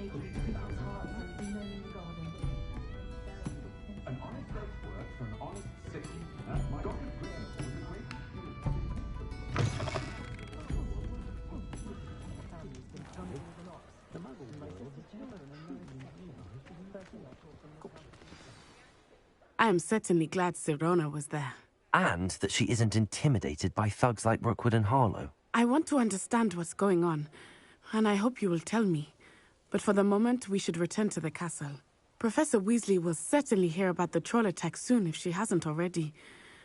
An honest day's work for an honest city. My Dr. Graham was a great I am certainly glad Sirona was there. And that she isn't intimidated by thugs like Rookwood and Harlow. I want to understand what's going on, and I hope you will tell me. But for the moment, we should return to the castle. Professor Weasley will certainly hear about the troll attack soon if she hasn't already.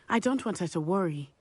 I don't want her to worry.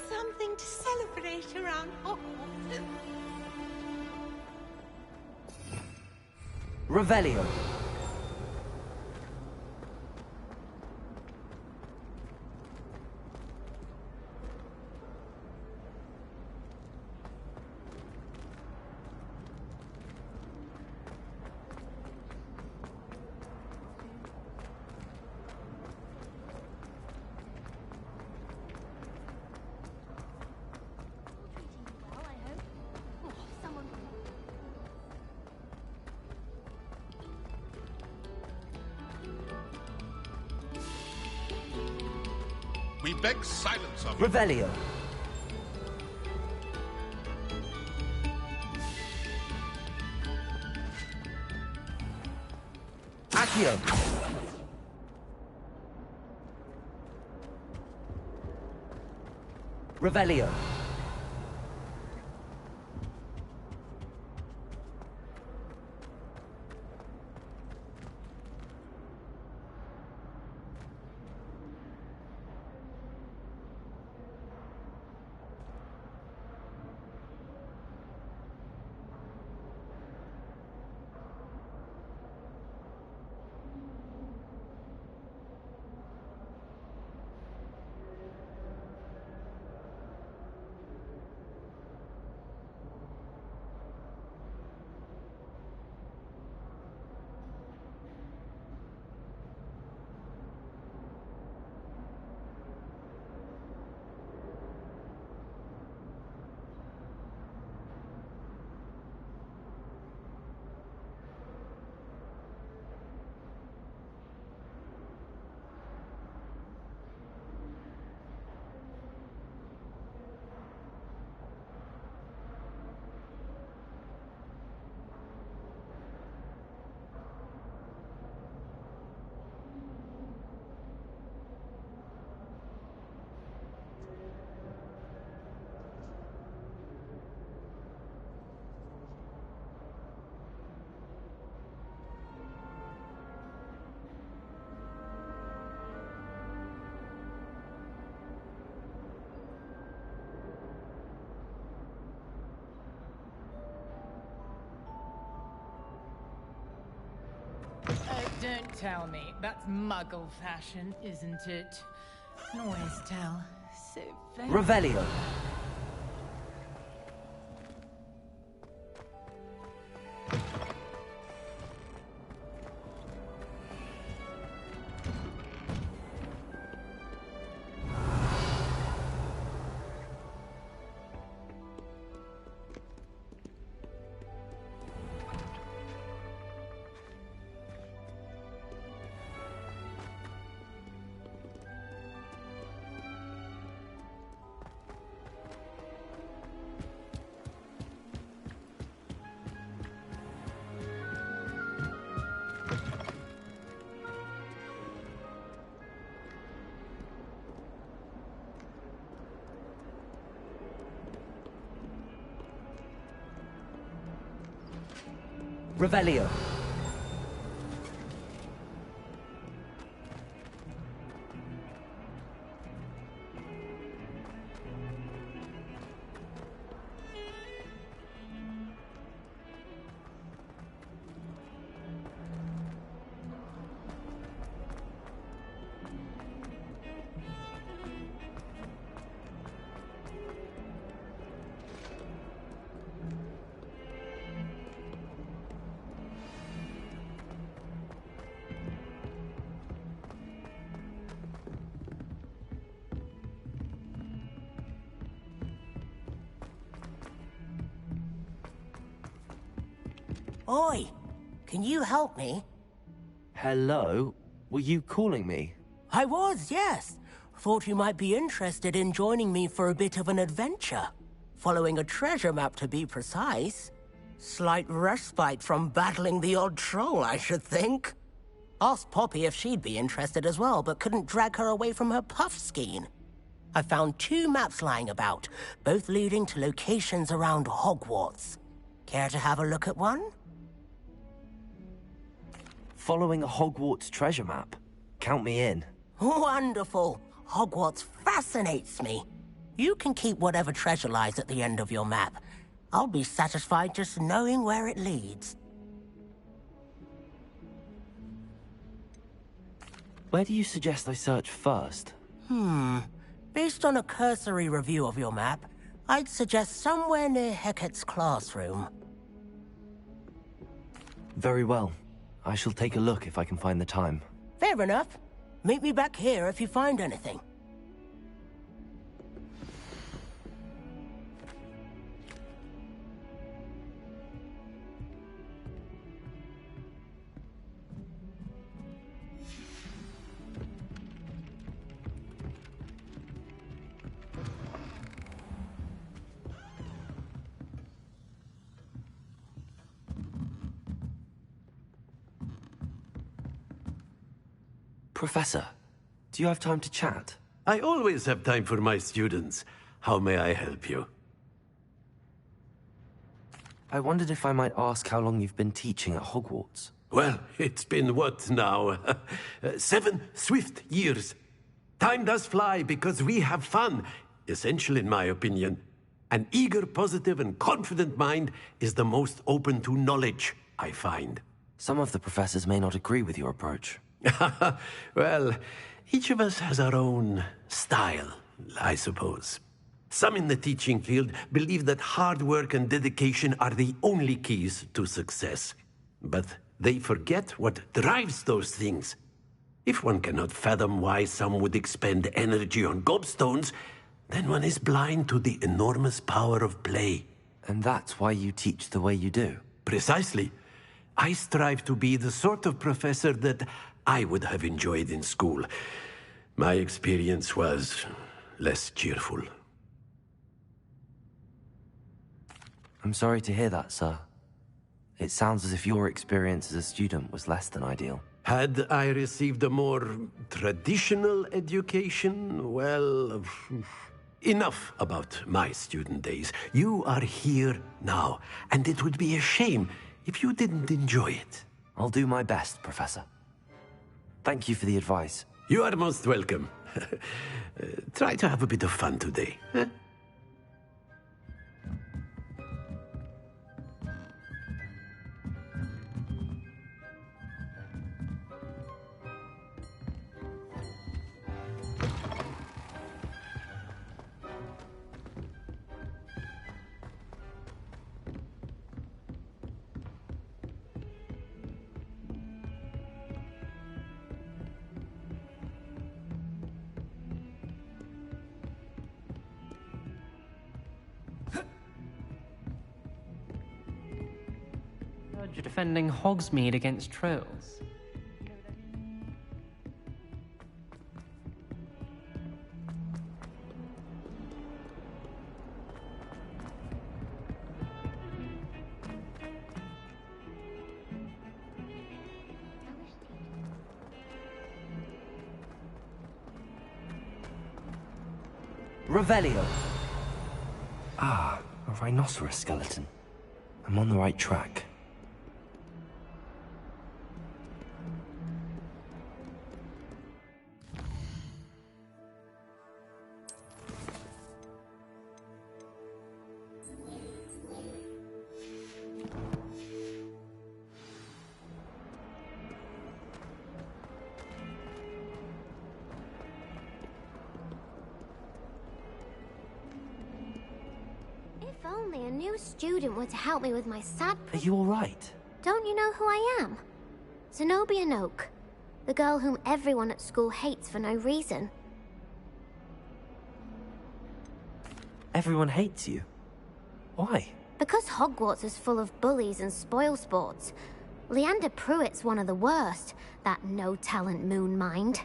Something to celebrate around Hogwarts. Revelio. We beg silence of you. Revelio. Accio. Revelio. Don't tell me. That's muggle fashion, isn't it? Can always tell. So very... Revelio. Revelio. Oi! Can you help me? Hello? Were you calling me? I was, yes. Thought you might be interested in joining me for a bit of an adventure. Following a treasure map, to be precise. Slight respite from battling the odd troll, I should think. Asked Poppy if she'd be interested as well, but couldn't drag her away from her puff skein. I found 2 maps lying about, both leading to locations around Hogwarts. Care to have a look at one? Following a Hogwarts treasure map? Count me in. Wonderful. Hogwarts fascinates me. You can keep whatever treasure lies at the end of your map. I'll be satisfied just knowing where it leads. Where do you suggest I search first? Based on a cursory review of your map, I'd suggest somewhere near Hecat's classroom. Very well. I shall take a look if I can find the time. Fair enough. Meet me back here if you find anything. Professor, do you have time to chat? I always have time for my students. How may I help you? I wondered if I might ask how long you've been teaching at Hogwarts. Well, it's been what now? 7 swift years. Time does fly because we have fun. Essential in my opinion. An eager, positive, and confident mind is the most open to knowledge, I find. Some of the professors may not agree with your approach. Well, each of us has our own style, I suppose. Some in the teaching field believe that hard work and dedication are the only keys to success. But they forget what drives those things. If one cannot fathom why some would expend energy on gobstones, then one is blind to the enormous power of play. And that's why you teach the way you do? Precisely. I strive to be the sort of professor that I would have enjoyed in school. My experience was less cheerful. I'm sorry to hear that, sir. It sounds as if your experience as a student was less than ideal. Had I received a more traditional education, well, enough about my student days. You are here now, and it would be a shame if you didn't enjoy it. I'll do my best, Professor. Thank you for the advice. You are most welcome. Try to have a bit of fun today. Huh? You're defending Hogsmeade against trolls. Revelio! Ah, a rhinoceros skeleton. I'm on the right track. If only a new student were to help me with my sad... Are you alright? Don't you know who I am? Zenobia Noak, the girl whom everyone at school hates for no reason. Everyone hates you. Why? Because Hogwarts is full of bullies and spoilsports. Leander Pruitt's one of the worst, that no-talent moon mind.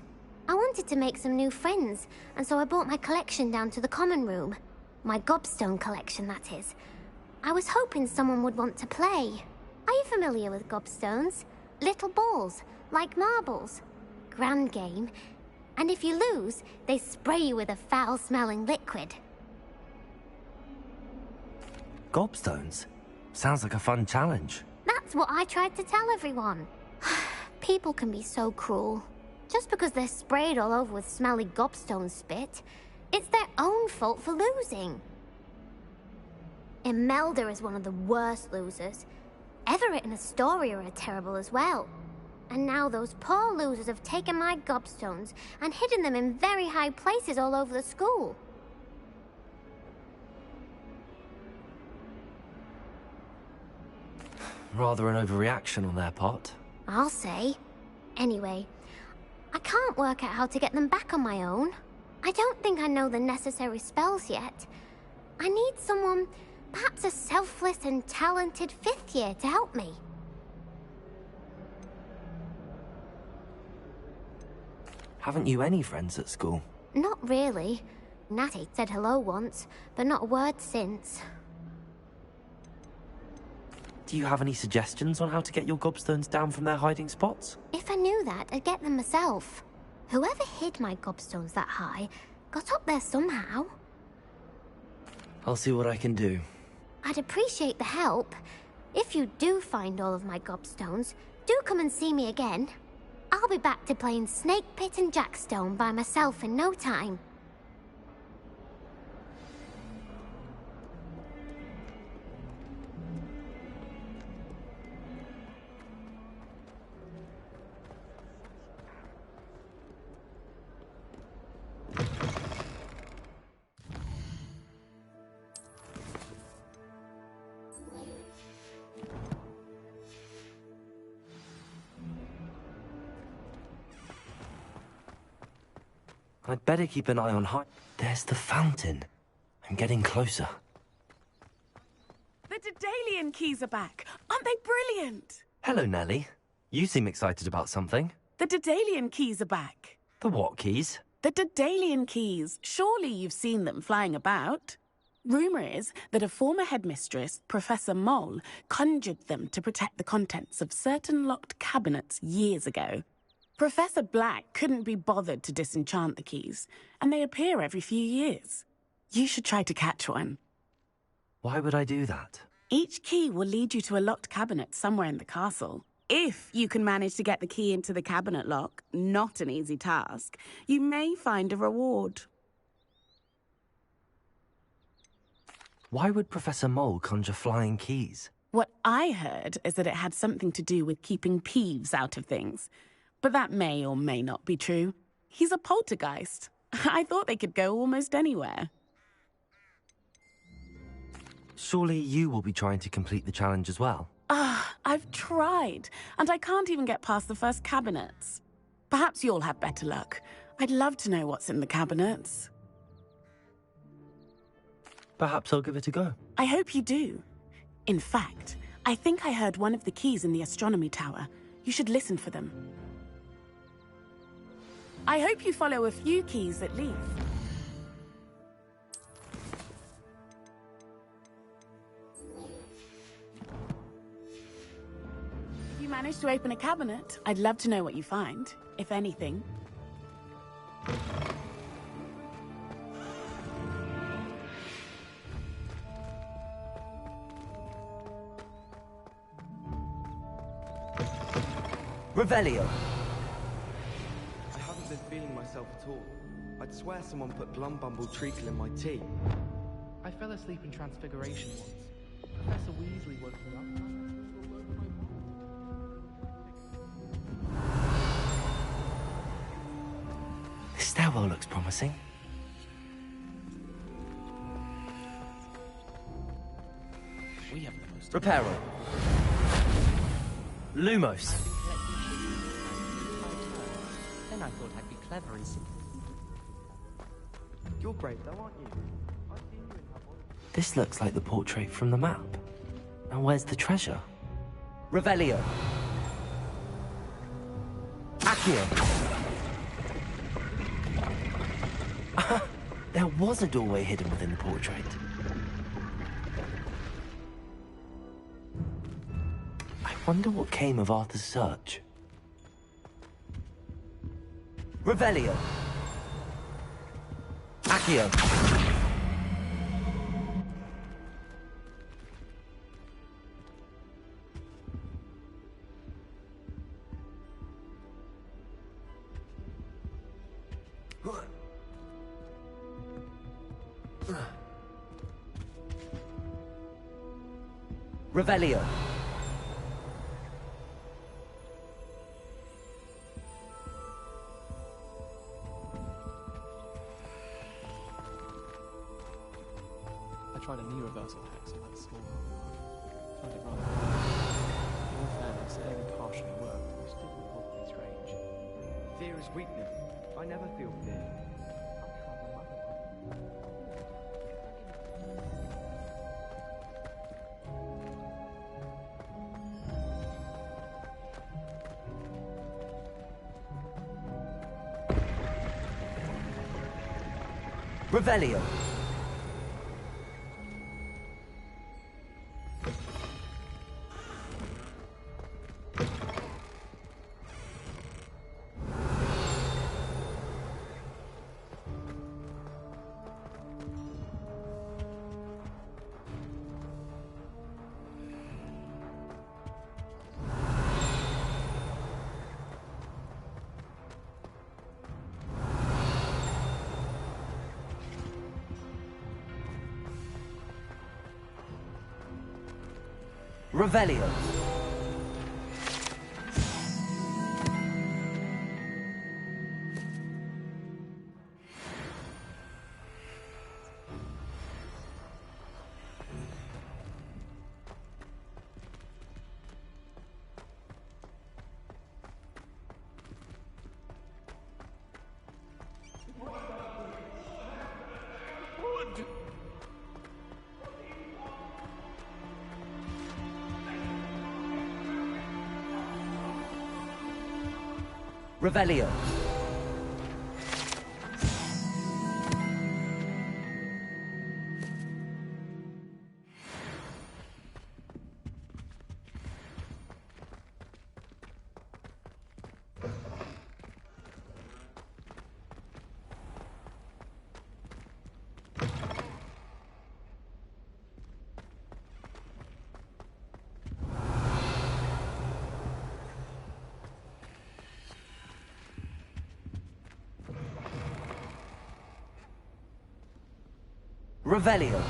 I wanted to make some new friends, and so I brought my collection down to the common room. My gobstone collection, that is. I was hoping someone would want to play. Are you familiar with gobstones? Little balls, like marbles. Grand game. And if you lose, they spray you with a foul-smelling liquid. Gobstones? Sounds like a fun challenge. That's what I tried to tell everyone. People can be so cruel. Just because they're sprayed all over with smelly gobstone spit, it's their own fault for losing. Imelda is one of the worst losers. Everett and Astoria are terrible as well. And now those poor losers have taken my gobstones and hidden them in very high places all over the school. Rather an overreaction on their part. I'll say. Anyway, I can't work out how to get them back on my own. I don't think I know the necessary spells yet. I need someone, perhaps a selfless and talented 5th year to help me. Haven't you any friends at school? Not really. Natty said hello once, but not a word since. Do you have any suggestions on how to get your gobstones down from their hiding spots? If I knew that, I'd get them myself. Whoever hid my gobstones that high got up there somehow. I'll see what I can do. I'd appreciate the help. If you do find all of my gobstones, do come and see me again. I'll be back to playing Snake Pit and Jackstone by myself in no time. I'd better keep an eye on high. There's the fountain. I'm getting closer. The Daedalian keys are back. Aren't they brilliant? Hello, Nellie. You seem excited about something. The Daedalian keys are back. The what keys? The Daedalian keys. Surely you've seen them flying about. Rumour is that a former headmistress, Professor Mole, conjured them to protect the contents of certain locked cabinets years ago. Professor Black couldn't be bothered to disenchant the keys, and they appear every few years. You should try to catch one. Why would I do that? Each key will lead you to a locked cabinet somewhere in the castle. If you can manage to get the key into the cabinet lock, not an easy task, you may find a reward. Why would Professor Mole conjure flying keys? What I heard is that it had something to do with keeping Peeves out of things. But that may or may not be true. He's a poltergeist. I thought they could go almost anywhere. Surely you will be trying to complete the challenge as well? I've tried, and I can't even get past the first cabinets. Perhaps you'll have better luck. I'd love to know what's in the cabinets. Perhaps I'll give it a go. I hope you do. In fact, I think I heard one of the keys in the astronomy tower. You should listen for them. I hope you follow a few keys at least. If you manage to open a cabinet, I'd love to know what you find, if anything. Revelio. I haven't been feeling myself at all. I'd swear someone put Glumbumble treacle in my tea. I fell asleep in Transfiguration once. Professor Weasley woke me up. This stairwell looks promising. We have the most. Reparo. Lumos. Then I thought I'd be clever and simple. You're brave though, aren't you? I've seen you in Hogwarts. This looks like the portrait from the map. Now where's the treasure? Revelio. Accio. There was a doorway hidden within the portrait. I wonder what came of Arthur's search. Revelio. Accio. Revelio. I tried a knee reversal hex on that small. Found it rather. In all fairness, it only partially worked, which didn't look strange. Fear is weakness. I never feel fear. Revelio. Revelio. Revelio. Revelio.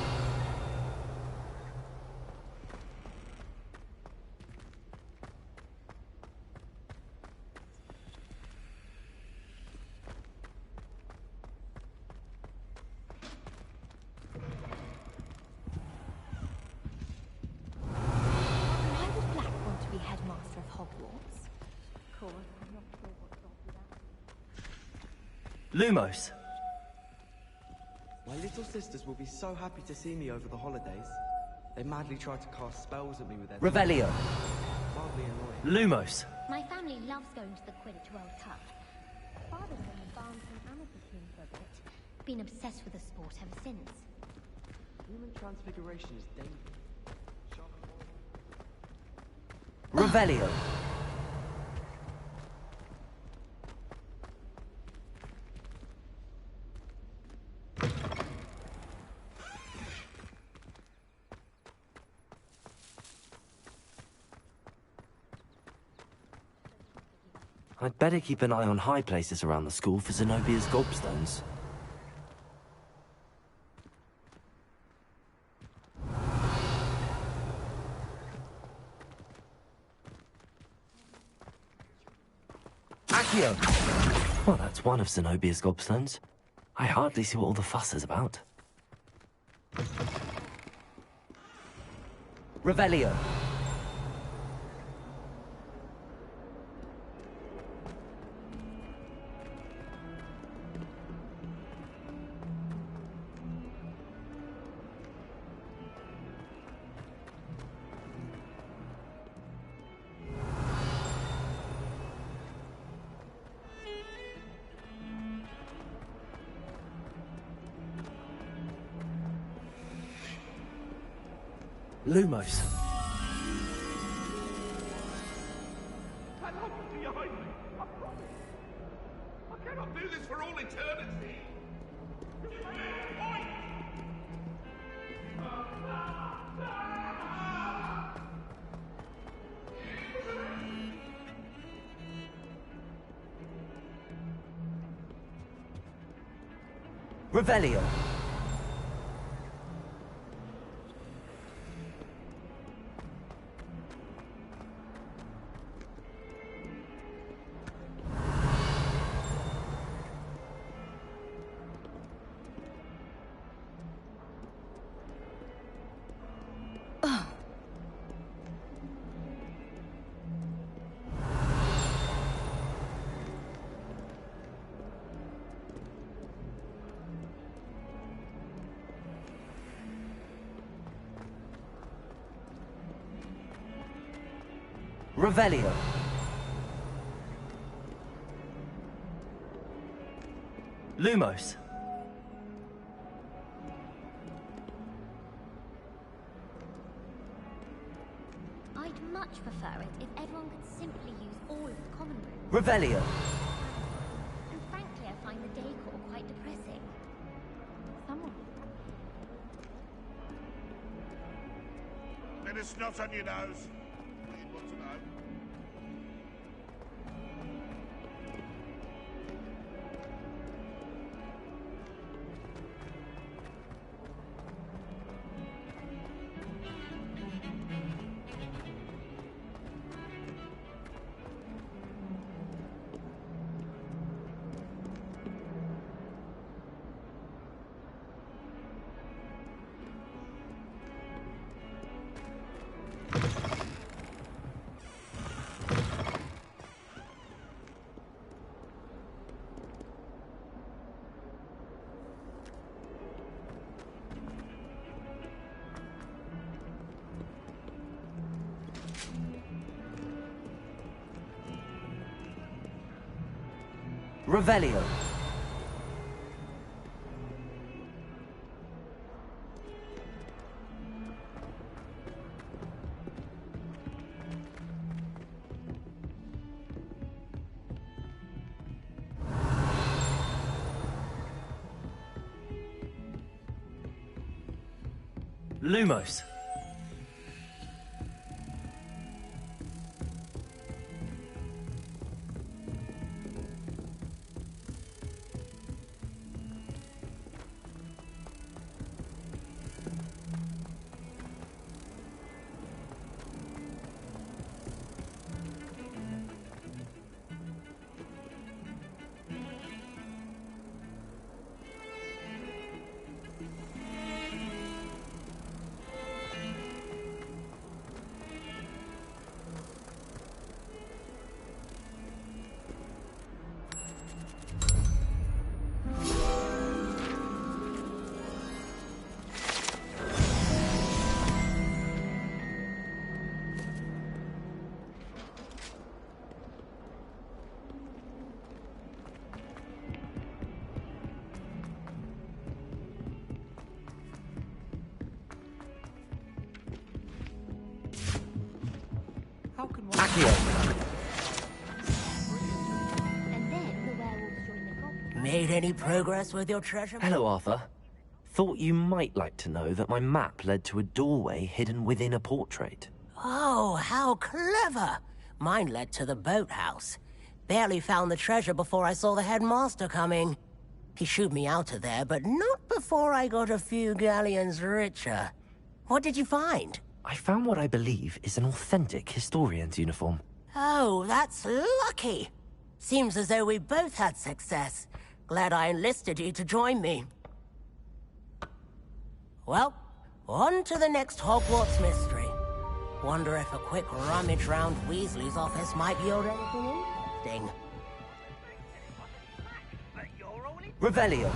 Why would Black want to be headmaster of Hogwarts? Of course, I'm not sure what got you that. Lumos. My little sisters will be so happy to see me over the holidays. They madly try to cast spells at me with their Revelio. Mildly annoying. Lumos. My family loves going to the Quidditch World Cup. Father's on the Barnes and Amateur team for a bit. Been obsessed with the sport ever since. Human transfiguration is dangerous. Revelio. I'd better keep an eye on high places around the school for Zenobia's gobstones. Accio! Well, that's one of Zenobia's gobstones. I hardly see what all the fuss is about. Revelio. Lumos. Hello, behind me. I promise. I cannot do this for all eternity. Revelio. Revelio. Lumos. I'd much prefer it if everyone could simply use all of the common rooms. Revelio. And frankly, I find the decor quite depressing. Someone... Let us not on your nose. You'd want to know. Revelio. Lumos. How can one... Accio. And then the werewolves join the goblins. Made any progress with your treasure? Hello, Arthur. Thought you might like to know that my map led to a doorway hidden within a portrait. Oh, how clever! Mine led to the boathouse. Barely found the treasure before I saw the headmaster coming. He shooed me out of there, but not before I got a few galleons richer. What did you find? I found what I believe is an authentic historian's uniform. Oh, that's lucky. Seems as though we both had success. Glad I enlisted you to join me. Well, on to the next Hogwarts mystery. Wonder if a quick rummage round Weasley's office might yield anything interesting. Revelio.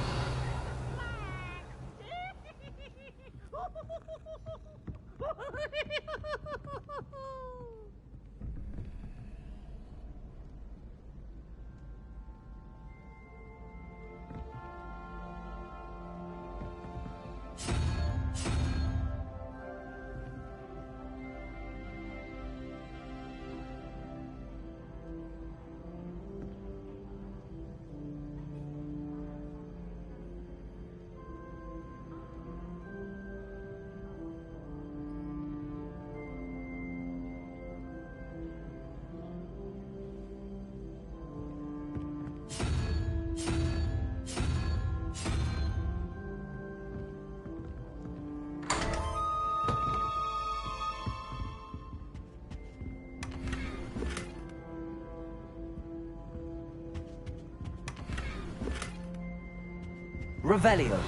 Revelio.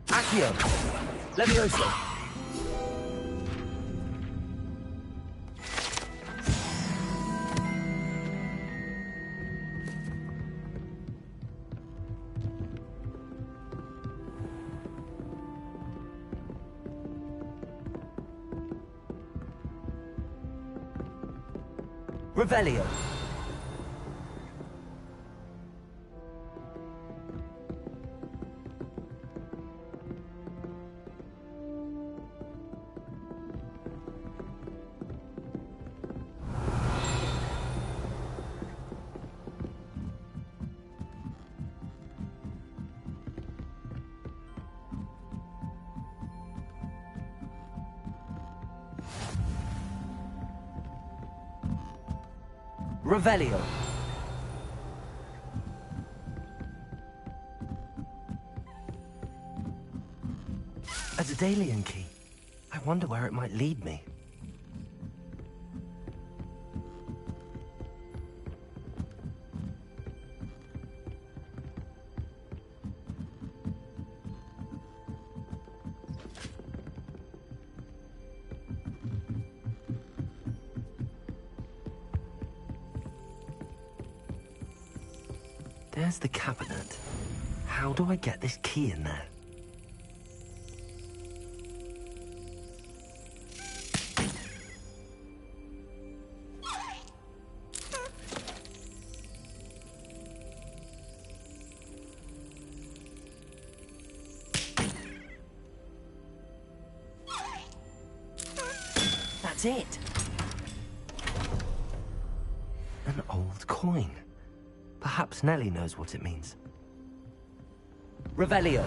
Accio. Levioso. Revelio. Revelio. A Daedalian key. I wonder where it might lead me. There's the cabinet. How do I get this key in there? That's it. An old coin. Perhaps Nellie knows what it means. Revelio.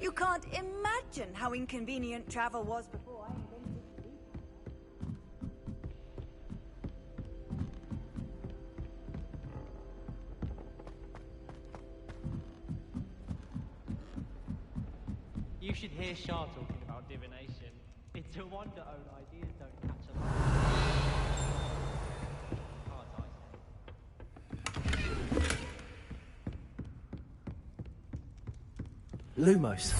You can't imagine how inconvenient travel was before I invented sleep. You should hear Shah talking about divination. It's a wonder own ideas don't catch a Lumos.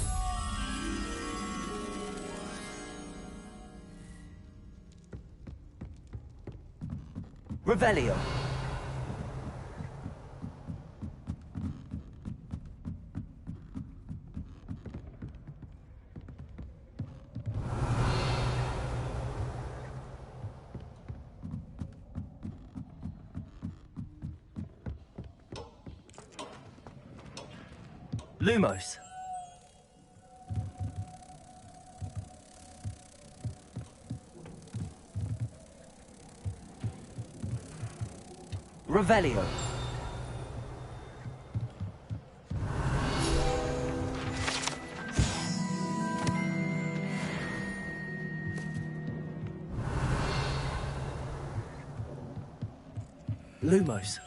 Revelio. Lumos. Revelio. Lumos.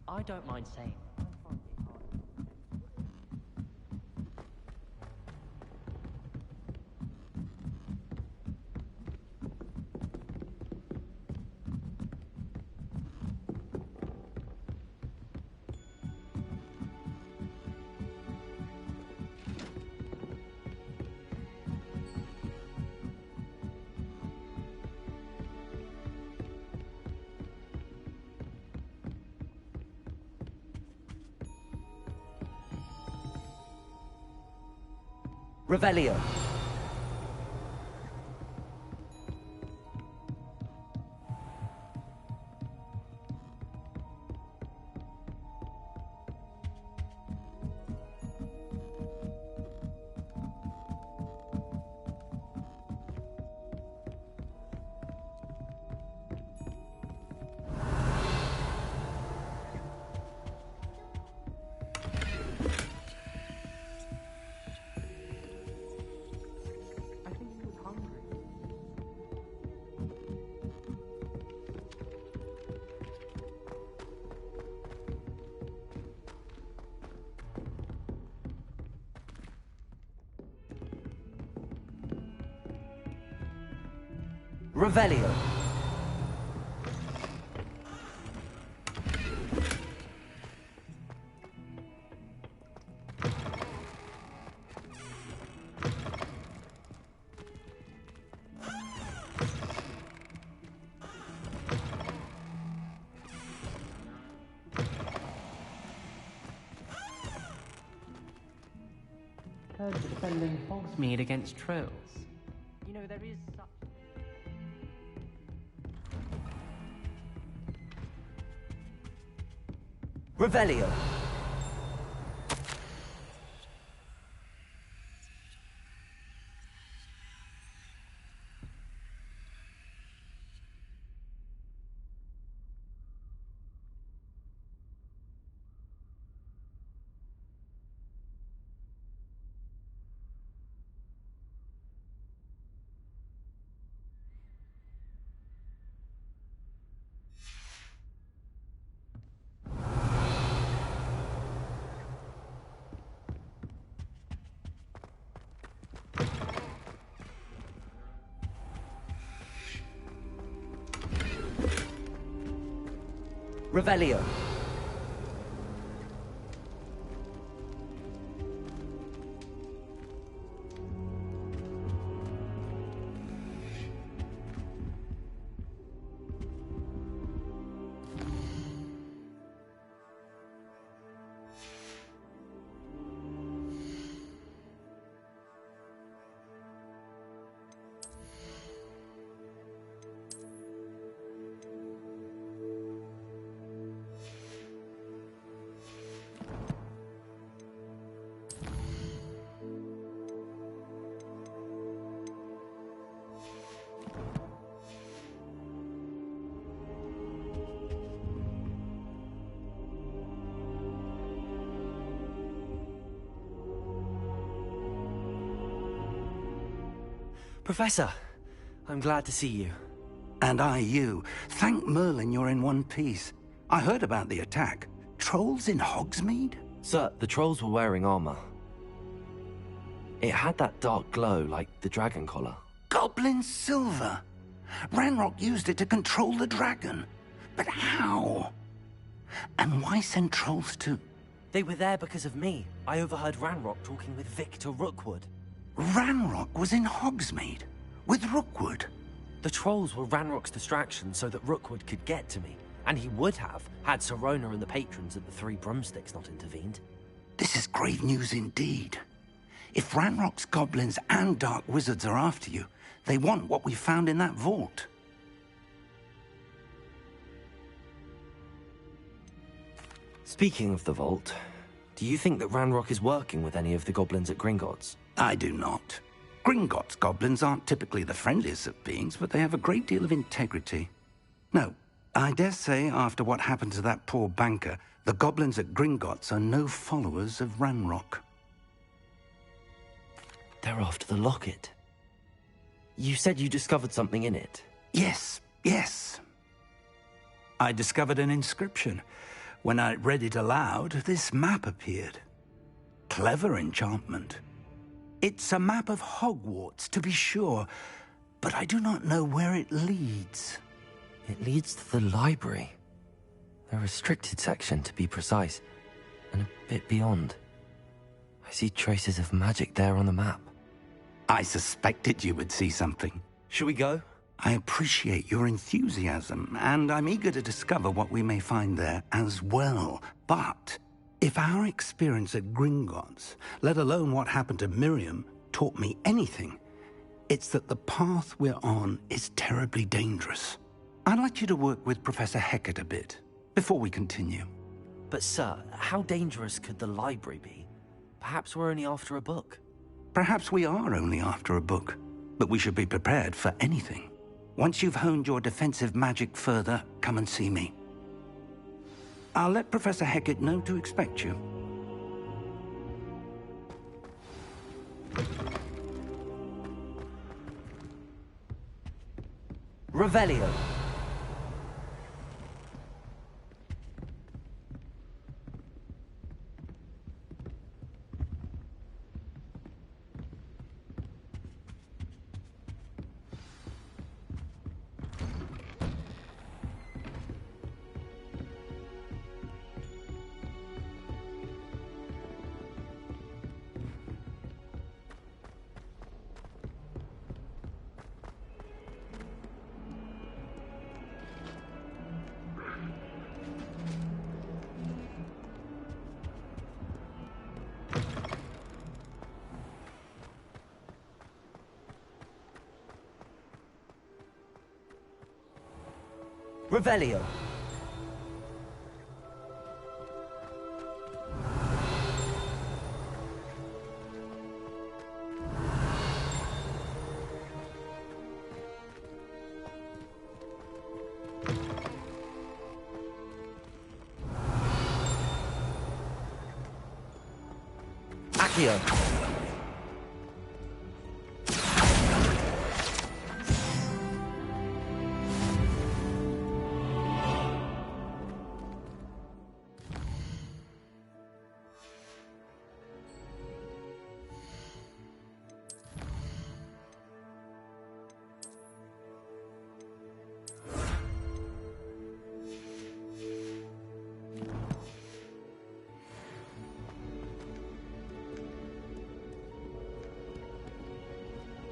I don't mind saying. Revelio. Revelio. Heard you're defending Hogsmeade against trolls. You know, there is such... Revelio. Revelio. Professor, I'm glad to see you. And I you. Thank Merlin you're in one piece. I heard about the attack. Trolls in Hogsmeade? Sir, the trolls were wearing armor. It had that dark glow like the dragon collar. Goblin silver! Ranrock used it to control the dragon. But how? And why send trolls to... They were there because of me. I overheard Ranrock talking with Victor Rookwood. Ranrock was in Hogsmeade? With Rookwood? The trolls were Ranrock's distraction so that Rookwood could get to me. And he would have, had Sirona and the patrons at the Three Broomsticks not intervened. This is grave news indeed. If Ranrock's goblins and dark wizards are after you, they want what we found in that vault. Speaking of the vault, do you think that Ranrock is working with any of the goblins at Gringotts? I do not. Gringotts goblins aren't typically the friendliest of beings, but they have a great deal of integrity. No, I dare say after what happened to that poor banker, the goblins at Gringotts are no followers of Ranrock. They're after the locket. You said you discovered something in it. Yes. I discovered an inscription. When I read it aloud, this map appeared. Clever enchantment. It's a map of Hogwarts, to be sure, but I do not know where it leads. It leads to the library. The restricted section, to be precise, and a bit beyond. I see traces of magic there on the map. I suspected you would see something. Shall we go? I appreciate your enthusiasm, and I'm eager to discover what we may find there as well. But if our experience at Gringotts, let alone what happened to Miriam, taught me anything, it's that the path we're on is terribly dangerous. I'd like you to work with Professor Hecat a bit, before we continue. But sir, how dangerous could the library be? Perhaps we're only after a book. Perhaps we are only after a book, but we should be prepared for anything. Once you've honed your defensive magic further, come and see me. I'll let Professor Hecat know to expect you. Revelio. Revelio. Accio.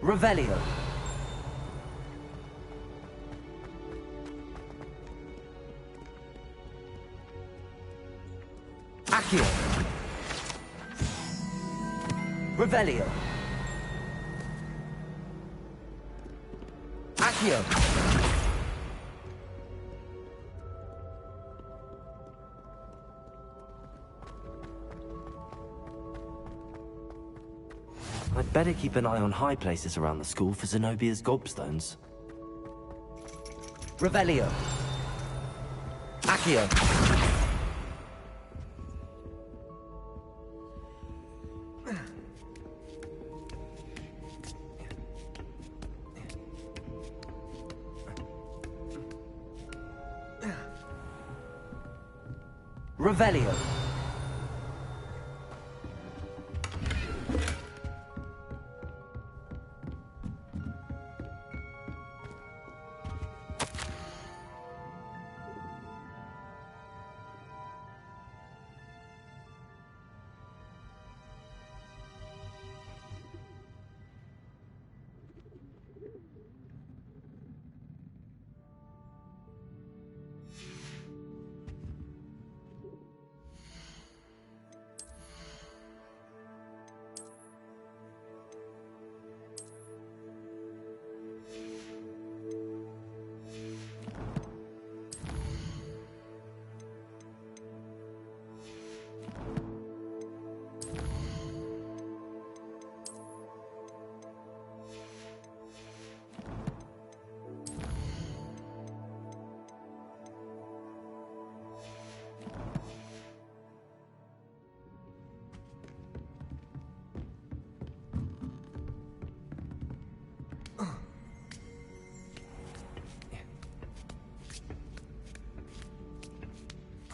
Revelio. Accio. Revelio. Accio. I'd better keep an eye on high places around the school for Zenobia's gobstones. Revelio. Accio. Revelio.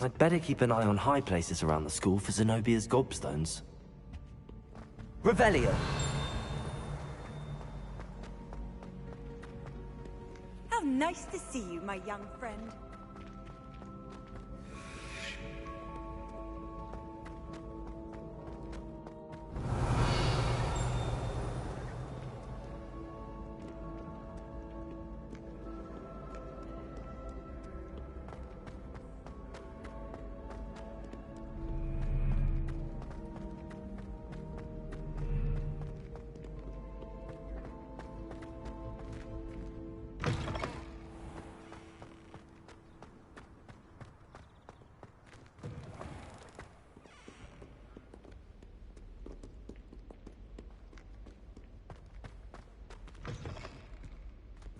I'd better keep an eye on high places around the school for Zenobia's gobstones. Revelio. How nice to see you, my young friend.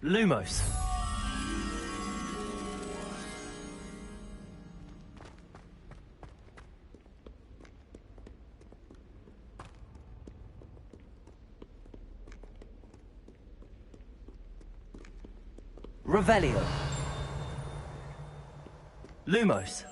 Lumos. Revelio. Lumos.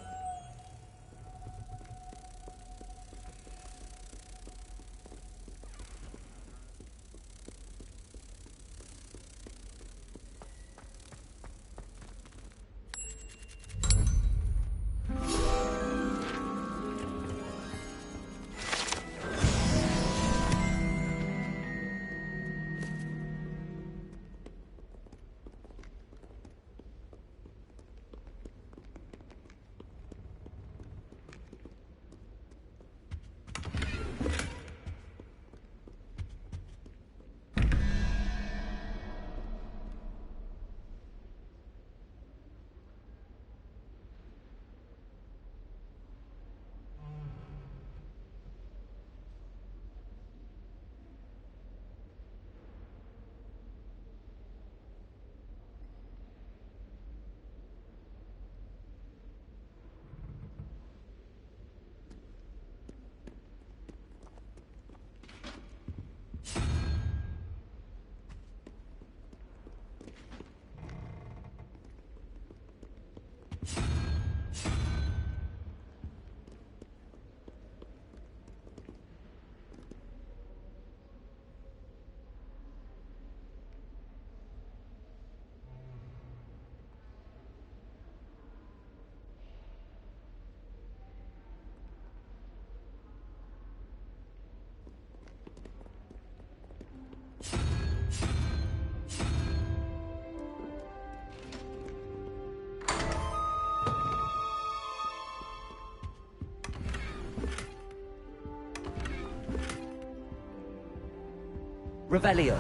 Revelio.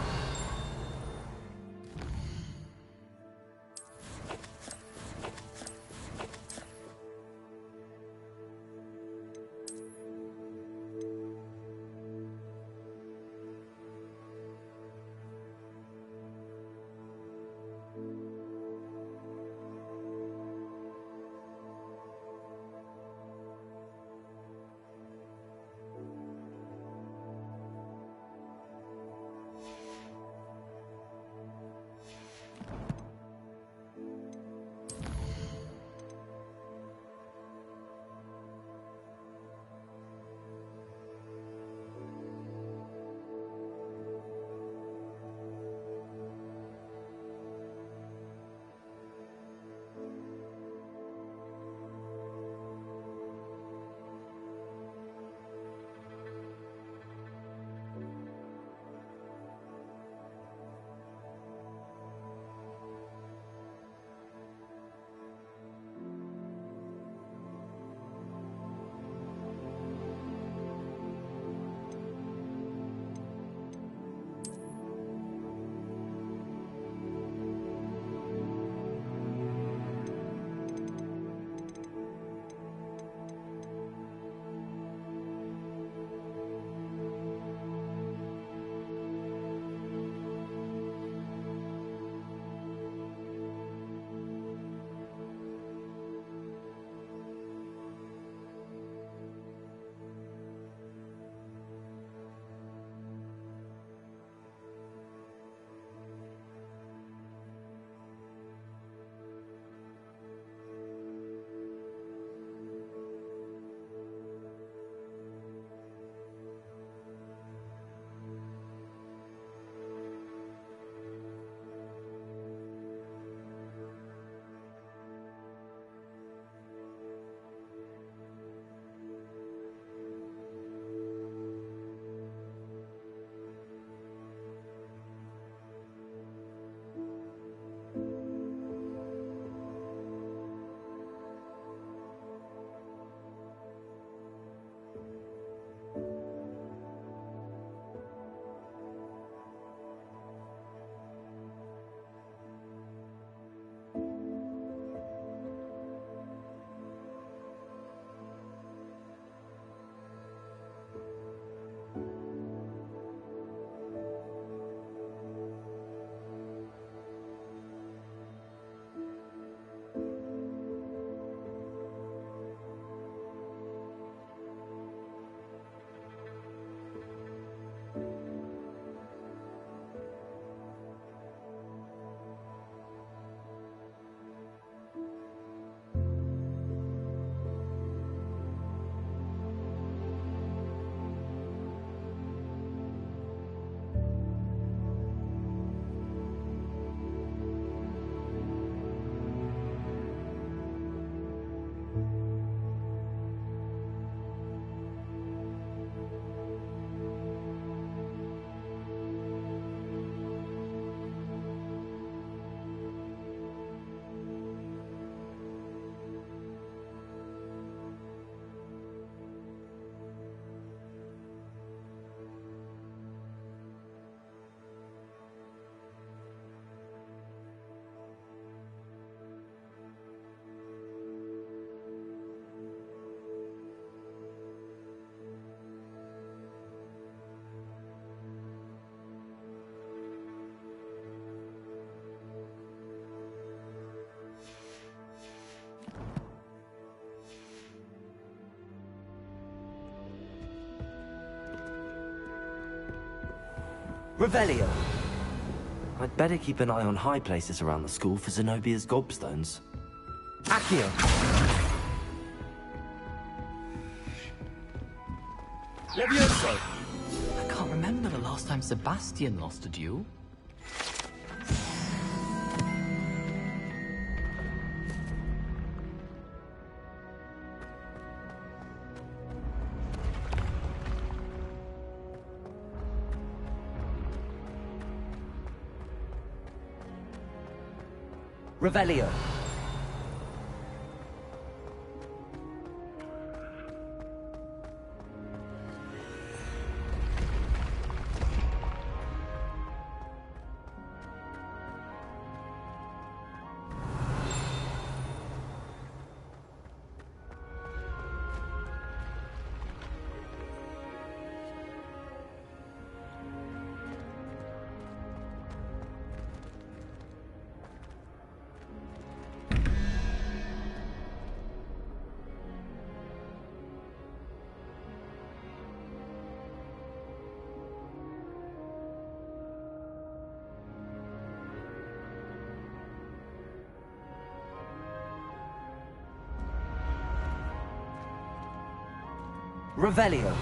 Revelio. I'd better keep an eye on high places around the school for Zenobia's gobstones. Accio. Levioso! I can't remember the last time Sebastian lost a duel. Revelio. Revelio.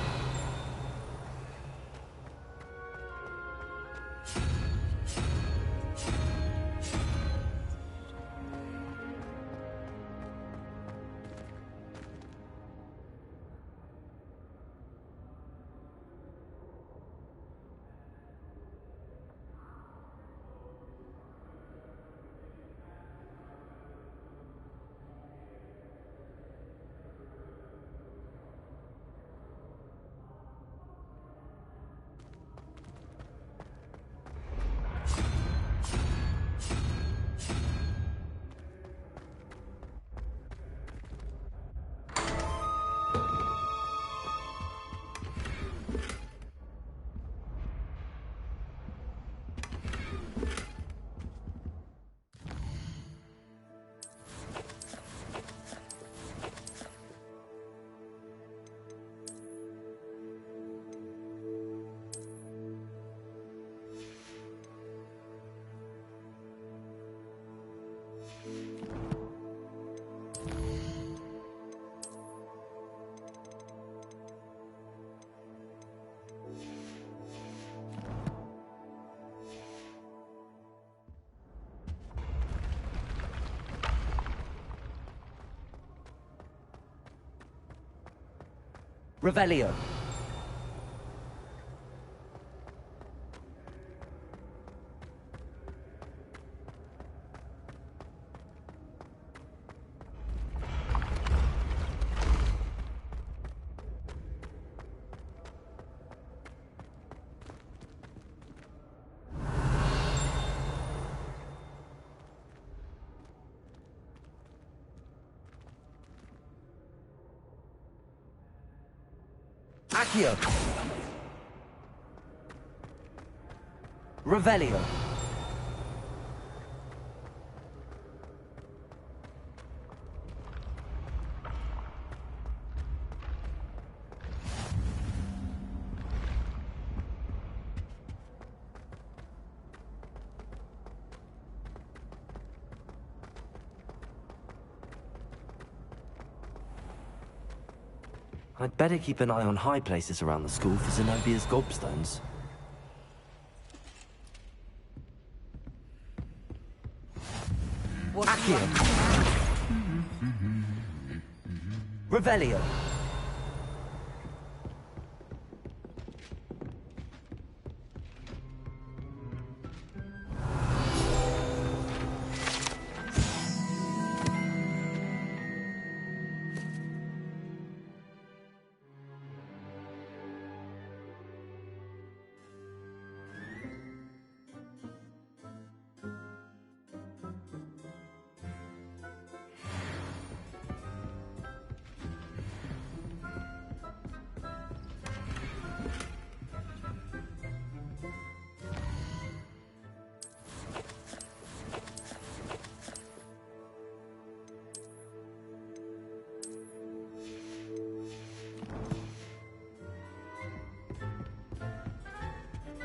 Revelio. Accio. Revelio. I'd better keep an eye on high places around the school for Zenobia's gobstones. Accio. Revelio.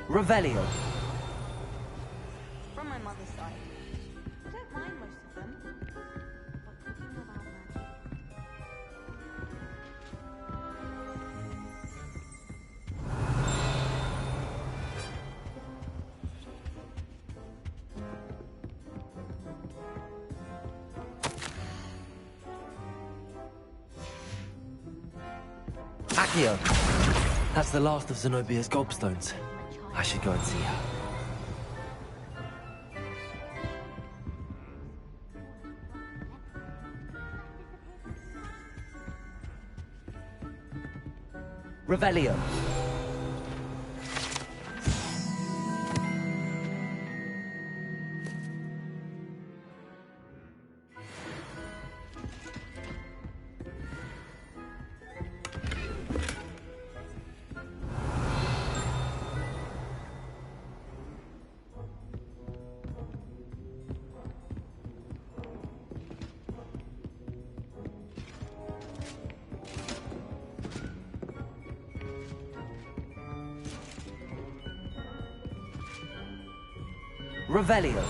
Revelio. From my mother's side. I don't mind most of them. But talking about magic. Accio. That's the last of Zenobia's gobstones. I should go and see her. Revelio. Revelio.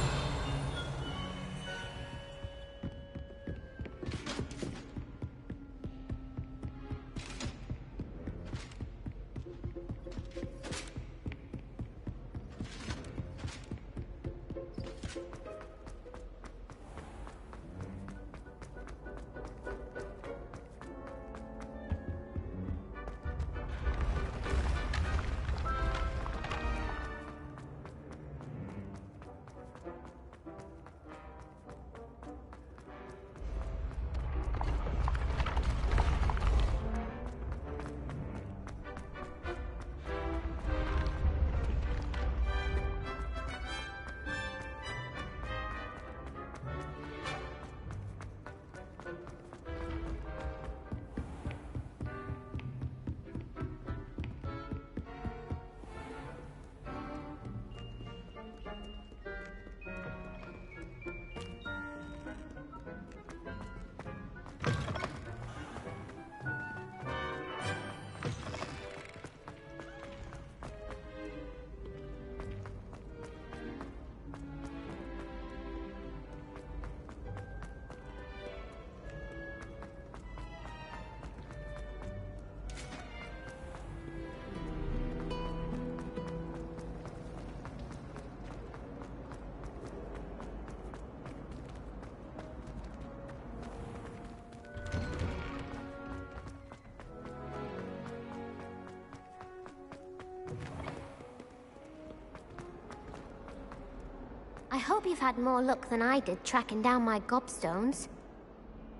I hope you've had more luck than I did tracking down my gobstones.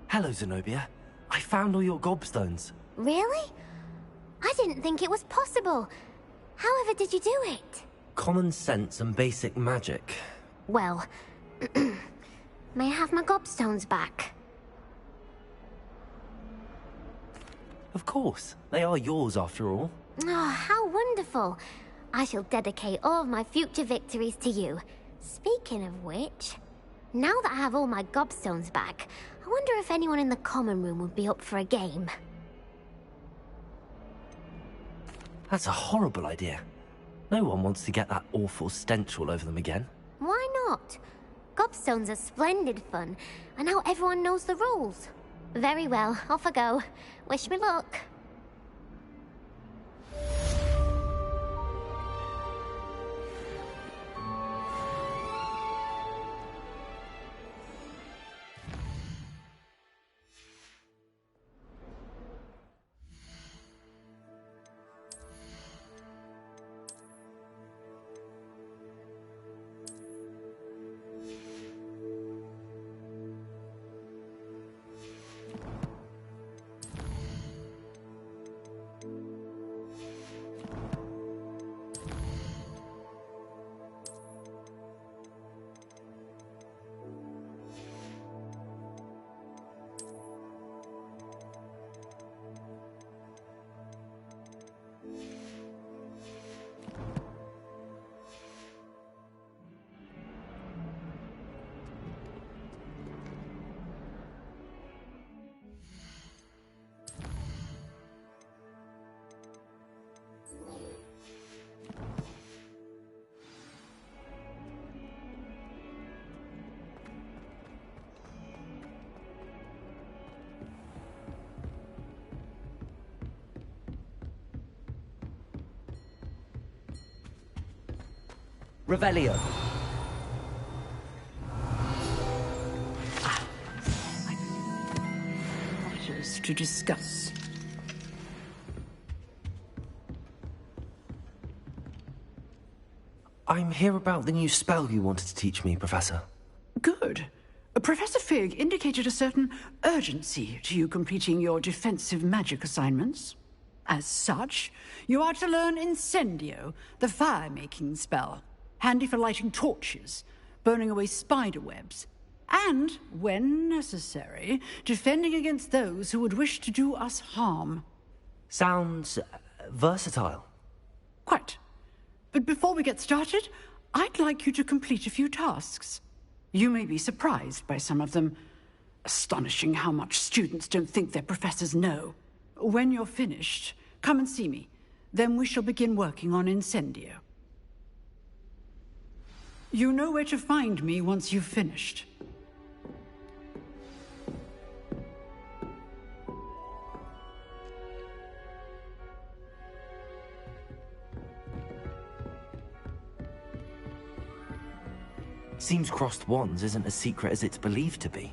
Hello, Zenobia. I found all your gobstones. Really? I didn't think it was possible. However did you do it? Common sense and basic magic. Well, may I have my gobstones back? Of course. They are yours after all. Oh, how wonderful. I shall dedicate all of my future victories to you. Speaking of which, now that I have all my gobstones back, I wonder if anyone in the common room would be up for a game. That's a horrible idea. No one wants to get that awful stench all over them again. Why not? Gobstones are splendid fun, and now everyone knows the rules. Very well, off I go. Wish me luck. Revelio. Matters to discuss. I'm here about the new spell you wanted to teach me, Professor. Good. Professor Fig indicated a certain urgency to you completing your defensive magic assignments. As such, you are to learn Incendio, the fire-making spell, handy for lighting torches, burning away spider webs, and, when necessary, defending against those who would wish to do us harm. Sounds versatile. Quite. But before we get started, I'd like you to complete a few tasks. You may be surprised by some of them. Astonishing how much students don't think their professors know. When you're finished, come and see me. Then we shall begin working on Incendio. You know where to find me once you've finished. Seems crossed wands isn't as secret as it's believed to be.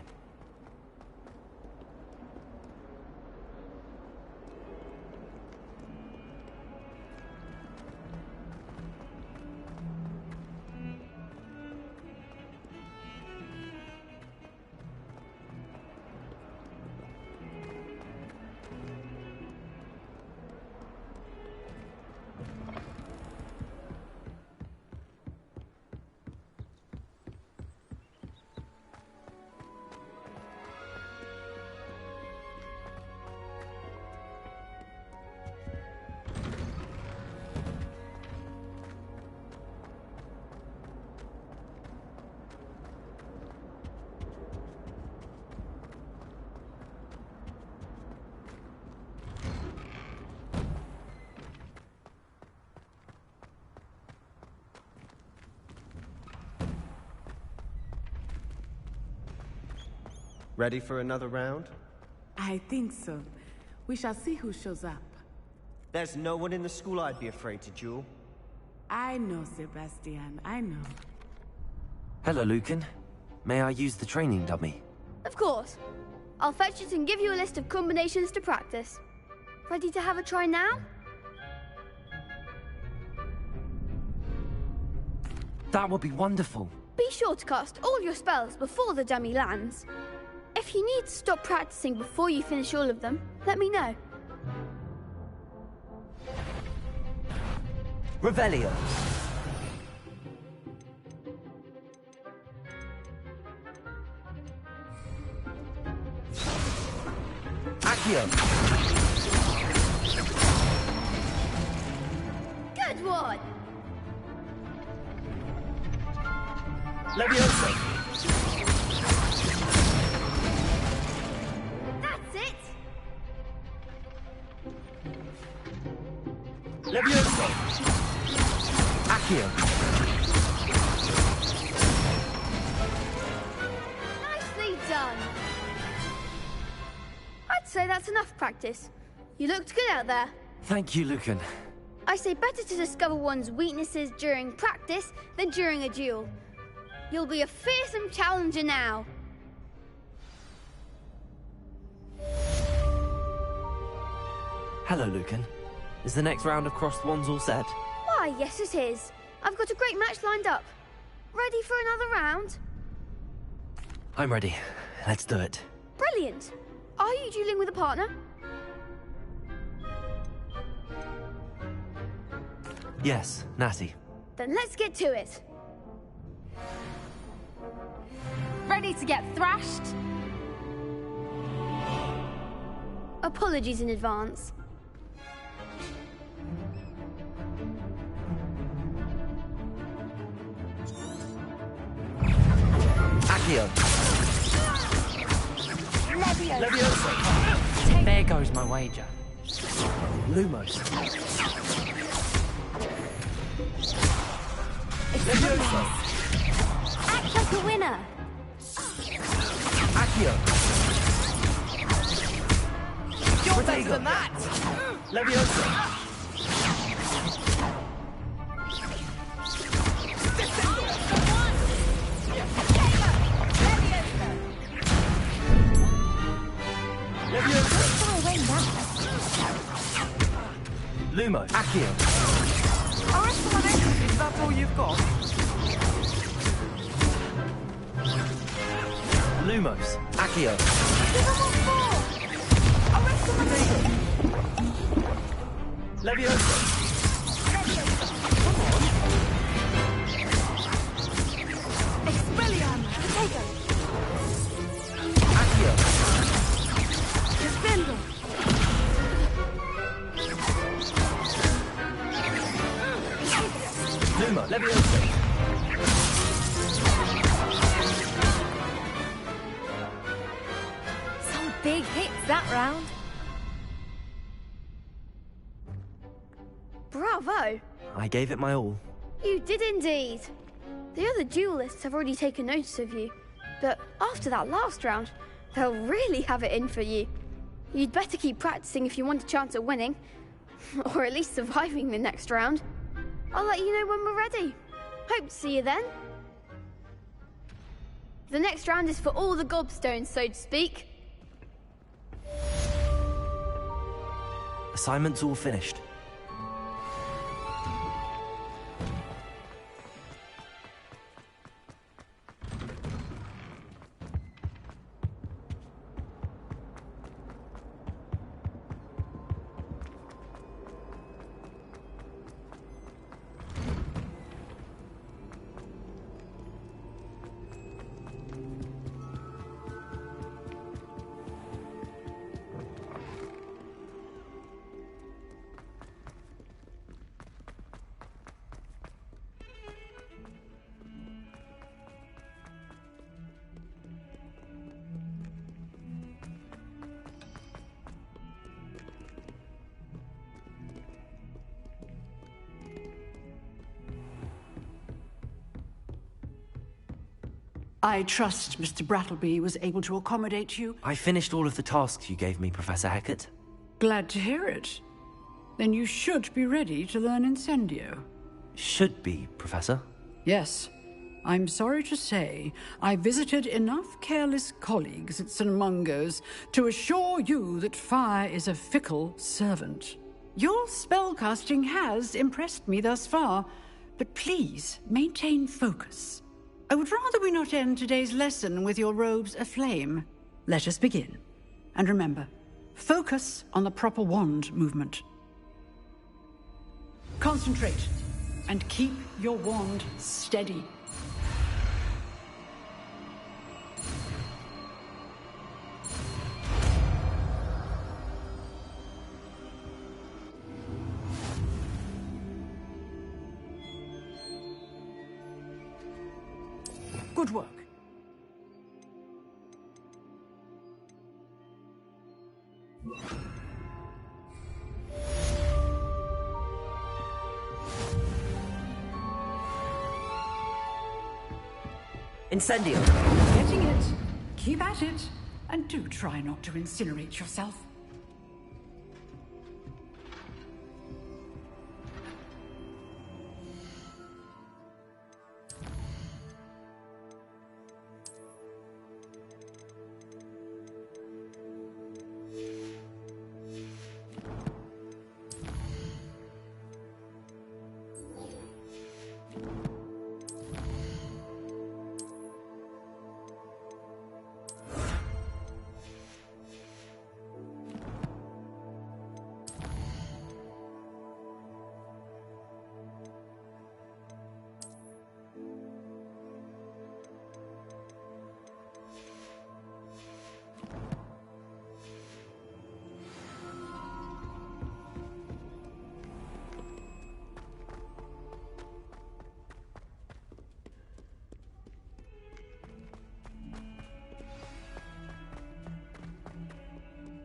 Ready for another round? I think so. We shall see who shows up. There's no one in the school I'd be afraid to duel. I know, Sebastian. I know. Hello, Lucan. May I use the training dummy? Of course. I'll fetch it and give you a list of combinations to practice. Ready to have a try now? That would be wonderful. Be sure to cast all your spells before the dummy lands. If you need to stop practicing before you finish all of them, let me know. Revelio. Accio. Good one! Levioso. That's it! Levioso. Accio. Nicely done! I'd say that's enough practice. You looked good out there. Thank you, Lucan. I say better to discover one's weaknesses during practice than during a duel. You'll be a fearsome challenger now. Hello, Lucan. Is the next round of crossed wands all set? Why, yes it is. I've got a great match lined up. Ready for another round? I'm ready. Let's do it. Brilliant. Are you dueling with a partner? Yes, Natty. Then let's get to it. Ready to get thrashed? Apologies in advance. Accio. Levioso. There goes my wager. Lumos. Levioso. Act like a winner. Accio. You're better than that. Levioso. Lumo, Accio. Is that all you've got? Lumos, Accio. Levioso. Expelliarmus, Potato. Accio. Defendo. Luma, Levioso. Some big hits that round. Bravo! I gave it my all. You did indeed. The other duelists have already taken notice of you, but after that last round, they'll really have it in for you. You'd better keep practicing if you want a chance at winning, or at least surviving the next round. I'll let you know when we're ready. Hope to see you then. The next round is for all the gobstones, so to speak. Assignment's all finished. I trust Mr. Brattleby was able to accommodate you. I finished all of the tasks you gave me, Professor Hecat. Glad to hear it. Then you should be ready to learn Incendio. Should be, Professor. Yes. I'm sorry to say, I visited enough careless colleagues at St. Mungo's to assure you that fire is a fickle servant. Your spellcasting has impressed me thus far, but please maintain focus. I would rather we not end today's lesson with your robes aflame. Let us begin. And remember, focus on the proper wand movement. Concentrate, and keep your wand steady. Good work. Incendio. Getting it. Keep at it. And do try not to incinerate yourself.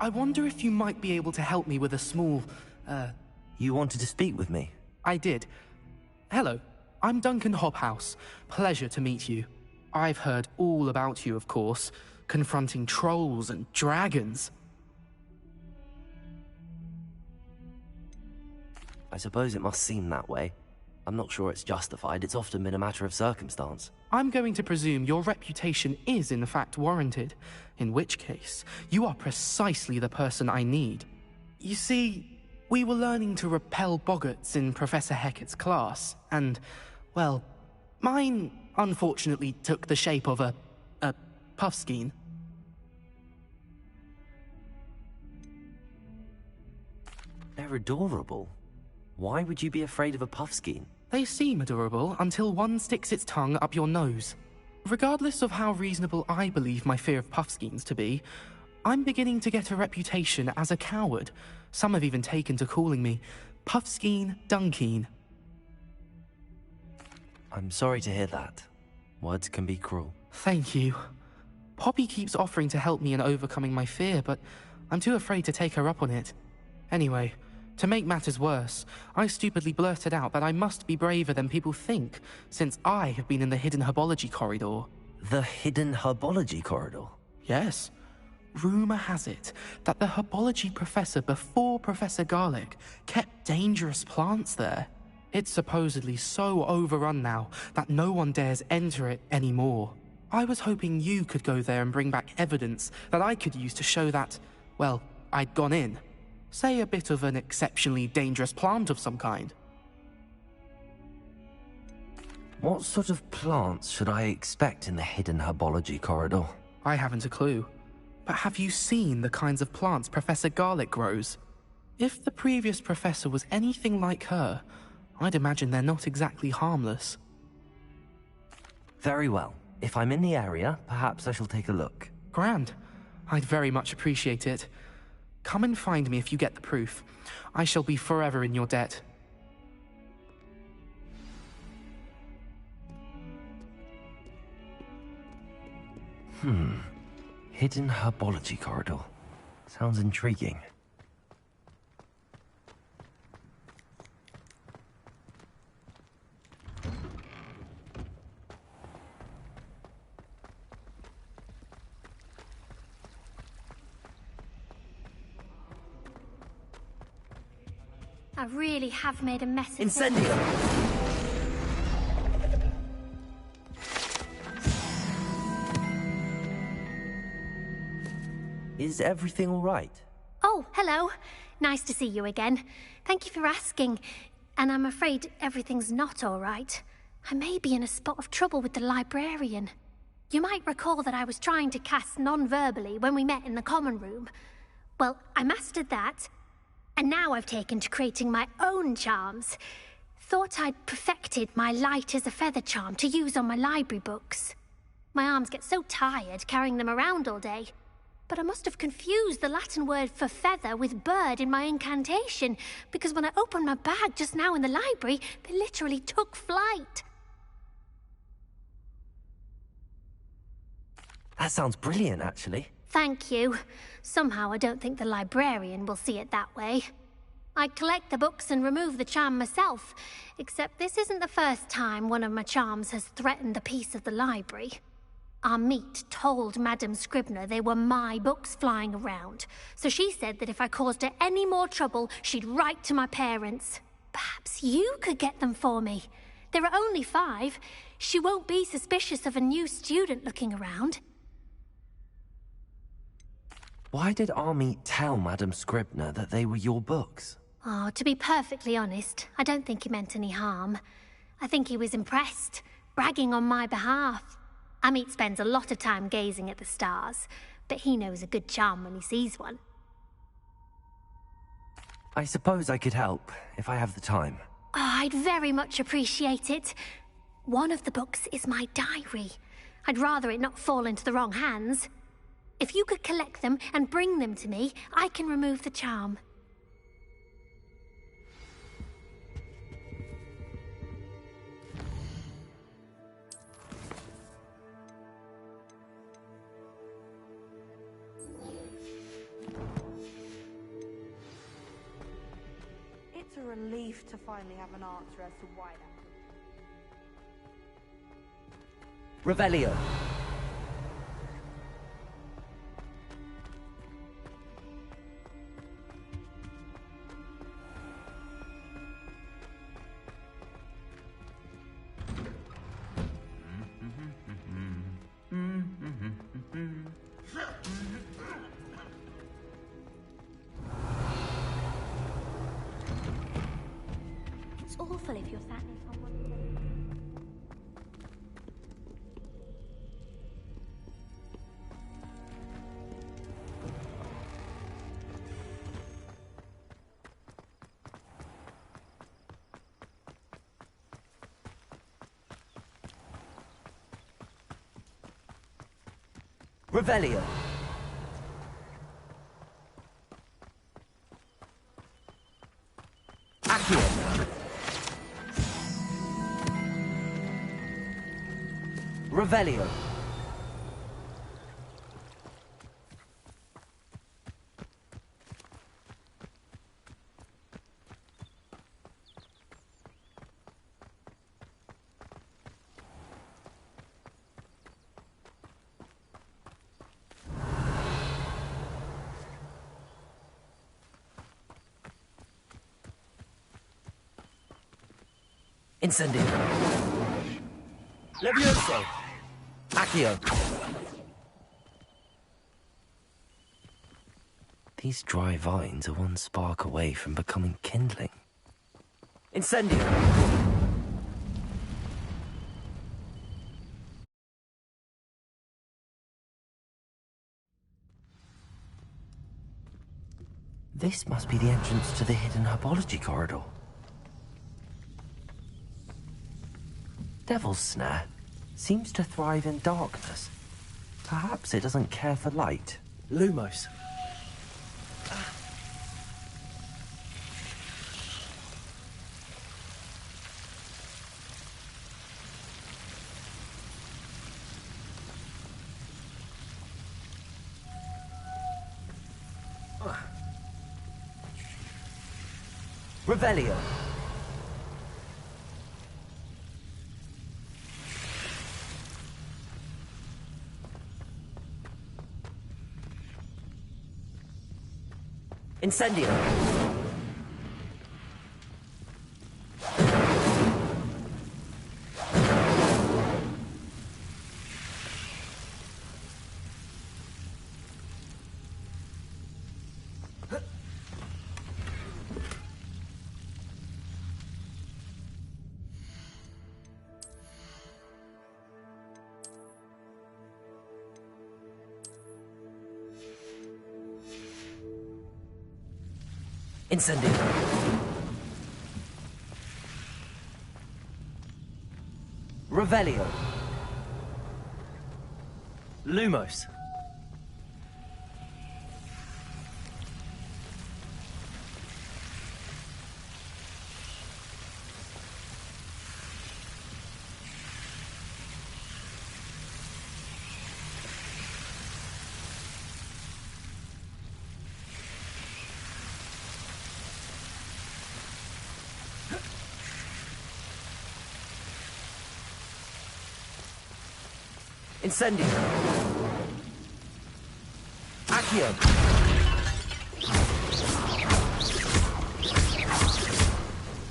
I wonder if you might be able to help me with a small, You wanted to speak with me? I did. Hello, I'm Duncan Hobhouse. Pleasure to meet you. I've heard all about you, of course, confronting trolls and dragons. I suppose it must seem that way. I'm not sure it's justified. It's often been a matter of circumstance. I'm going to presume your reputation is in fact warranted, in which case, you are precisely the person I need. You see, We were learning to repel boggarts in Professor Hecat's class, and, well, mine unfortunately took the shape of a puffskein. They're adorable. Why would you be afraid of a puffskein? They seem adorable until one sticks its tongue up your nose. Regardless of how reasonable I believe my fear of puffskeins to be, I'm beginning to get a reputation as a coward. Some have even taken to calling me Puffskein Dunkeen. I'm sorry to hear that. Words can be cruel. Thank you. Poppy keeps offering to help me in overcoming my fear, but I'm too afraid to take her up on it. Anyway, to make matters worse, I stupidly blurted out that I must be braver than people think, since I have been in the hidden herbology corridor. The hidden herbology corridor? Yes. Rumour has it that the herbology professor before Professor Garlic kept dangerous plants there. It's supposedly so overrun now that no one dares enter it anymore. I was hoping you could go there and bring back evidence that I could use to show that, well, I'd gone in. Say a bit of an exceptionally dangerous plant of some kind. What sort of plants should I expect in the hidden herbology corridor? I haven't a clue. But have you seen the kinds of plants Professor Garlic grows? If the previous professor was anything like her, I'd imagine they're not exactly harmless. Very well. If I'm in the area, perhaps I shall take a look. Grand. I'd very much appreciate it. Come and find me if you get the proof. I shall be forever in your debt. Hidden herbology corridor. Sounds intriguing. I really have made a mess of Incendio! Is everything all right? Oh, hello. Nice to see you again. Thank you for asking. And I'm afraid everything's not all right. I may be in a spot of trouble with the librarian. You might recall that I was trying to cast non-verbally when we met in the common room. Well, I mastered that. And now I've taken to creating my own charms. Thought I'd perfected my light as a feather charm to use on my library books. My arms get so tired carrying them around all day. But I must have confused the Latin word for feather with bird in my incantation, because when I opened my bag just now in the library, they literally took flight. That sounds brilliant, actually. Thank you. Somehow I don't think the librarian will see it that way. I collect the books and remove the charm myself, except this isn't the first time one of my charms has threatened the peace of the library. Our meet told Madame Scribner they were my books flying around, so she said that if I caused her any more trouble, she'd write to my parents. Perhaps you could get them for me. There are only 5. She won't be suspicious of a new student looking around. Why did Army tell Madame Scribner that they were your books? Oh, to be perfectly honest, I don't think he meant any harm. I think he was impressed, bragging on my behalf. Amit spends a lot of time gazing at the stars, but he knows a good charm when he sees one. I suppose I could help, if I have the time. Oh, I'd very much appreciate it. One of the books is my diary. I'd rather it not fall into the wrong hands. If you could collect them and bring them to me, I can remove the charm. It's a relief to finally have an answer as to why that. Revelio. awful if you're sat near someone. Revelio. Accio. Revelio. Incendio. Levioso. Accio. These dry vines are one spark away from becoming kindling. Incendio. This must be the entrance to the hidden herbology corridor. Devil's Snare seems to thrive in darkness. Perhaps it doesn't care for light. Lumos. Revelio. Incendio. Incendio. Revelio. Lumos. Incendio. Accio.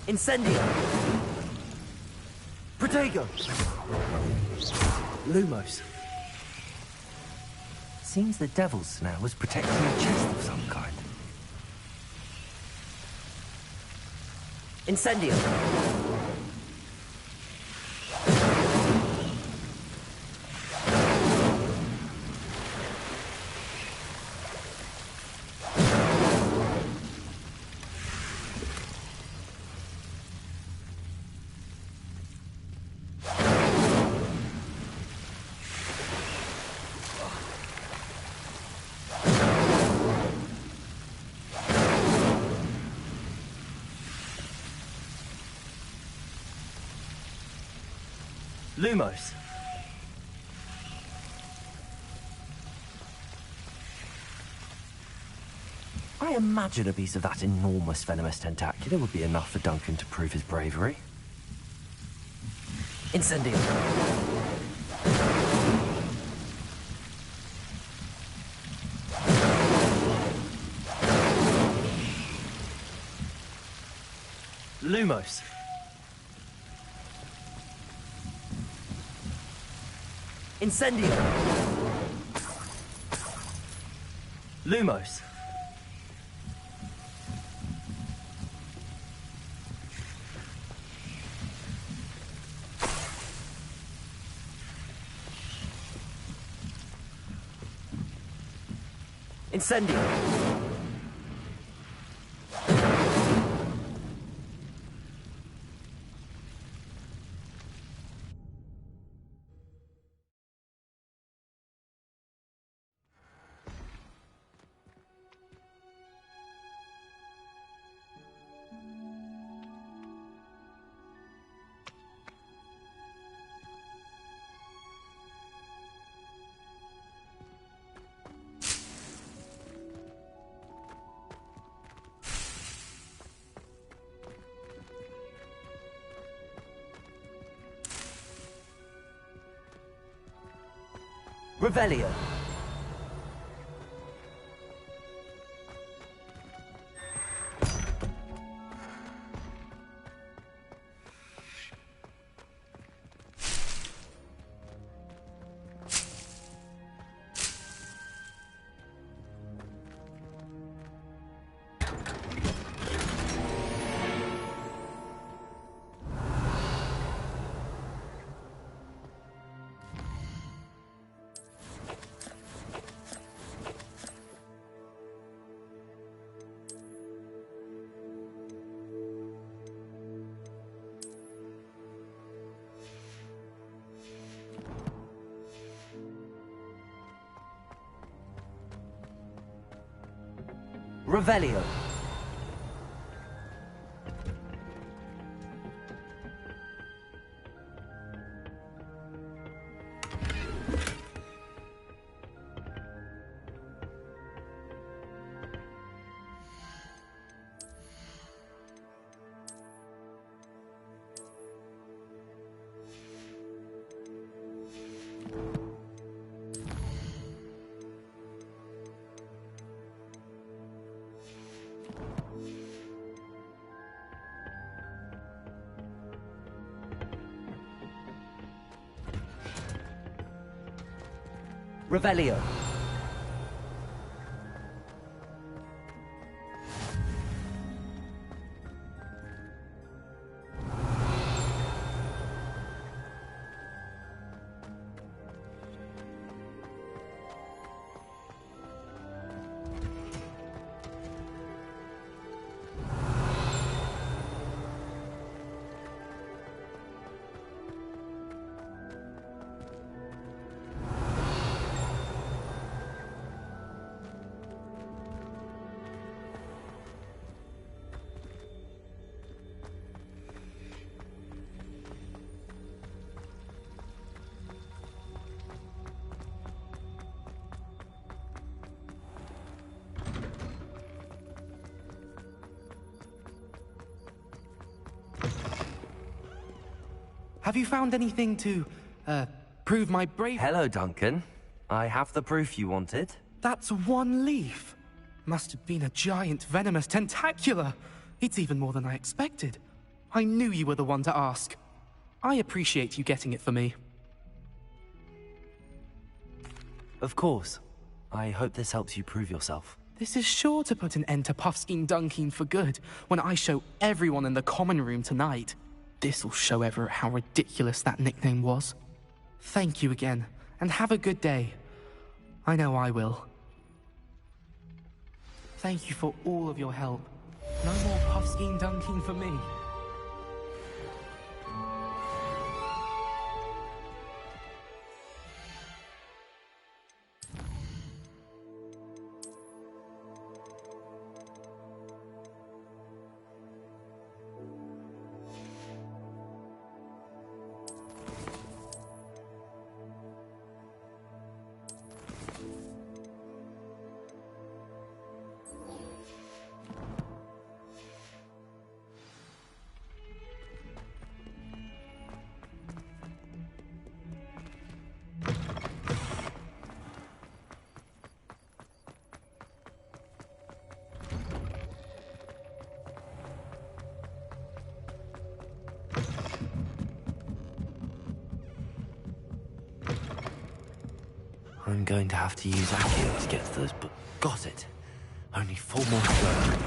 Incendio. Protego. Lumos. Seems the Devil's Snare was protecting a chest of some kind. Incendio. Lumos. I imagine a piece of that enormous venomous tentacular would be enough for Duncan to prove his bravery. Incendio. Lumos. Incendio. Lumos. Incendio! Revelio. Revelio. Revelio. Have you found anything to, prove my bravery? Hello, Duncan. I have the proof you wanted. That's one leaf. Must have been a giant venomous tentacula. It's even more than I expected. I knew you were the one to ask. I appreciate you getting it for me. Of course. I hope this helps you prove yourself. This is sure to put an end to Puffskein Dunkeen for good when I show everyone in the common room tonight. This'll show Everett how ridiculous that nickname was. Thank you again, and have a good day. I know I will. Thank you for all of your help. No more Puffskein Dunkeen for me. I'm going to have to use Accio to get to those, but got it. Only 4 more to go.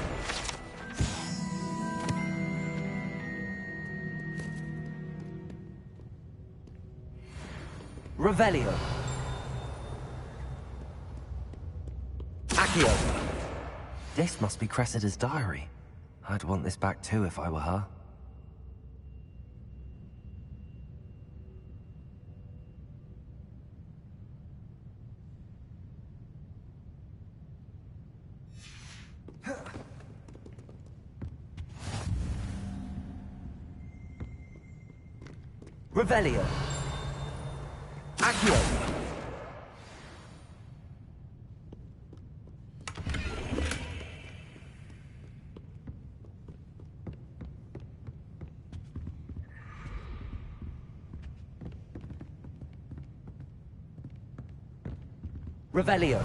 Revelio. Accio. Accio! This must be Cressida's diary. I'd want this back too if I were her. Revelio. Accio. Revelio.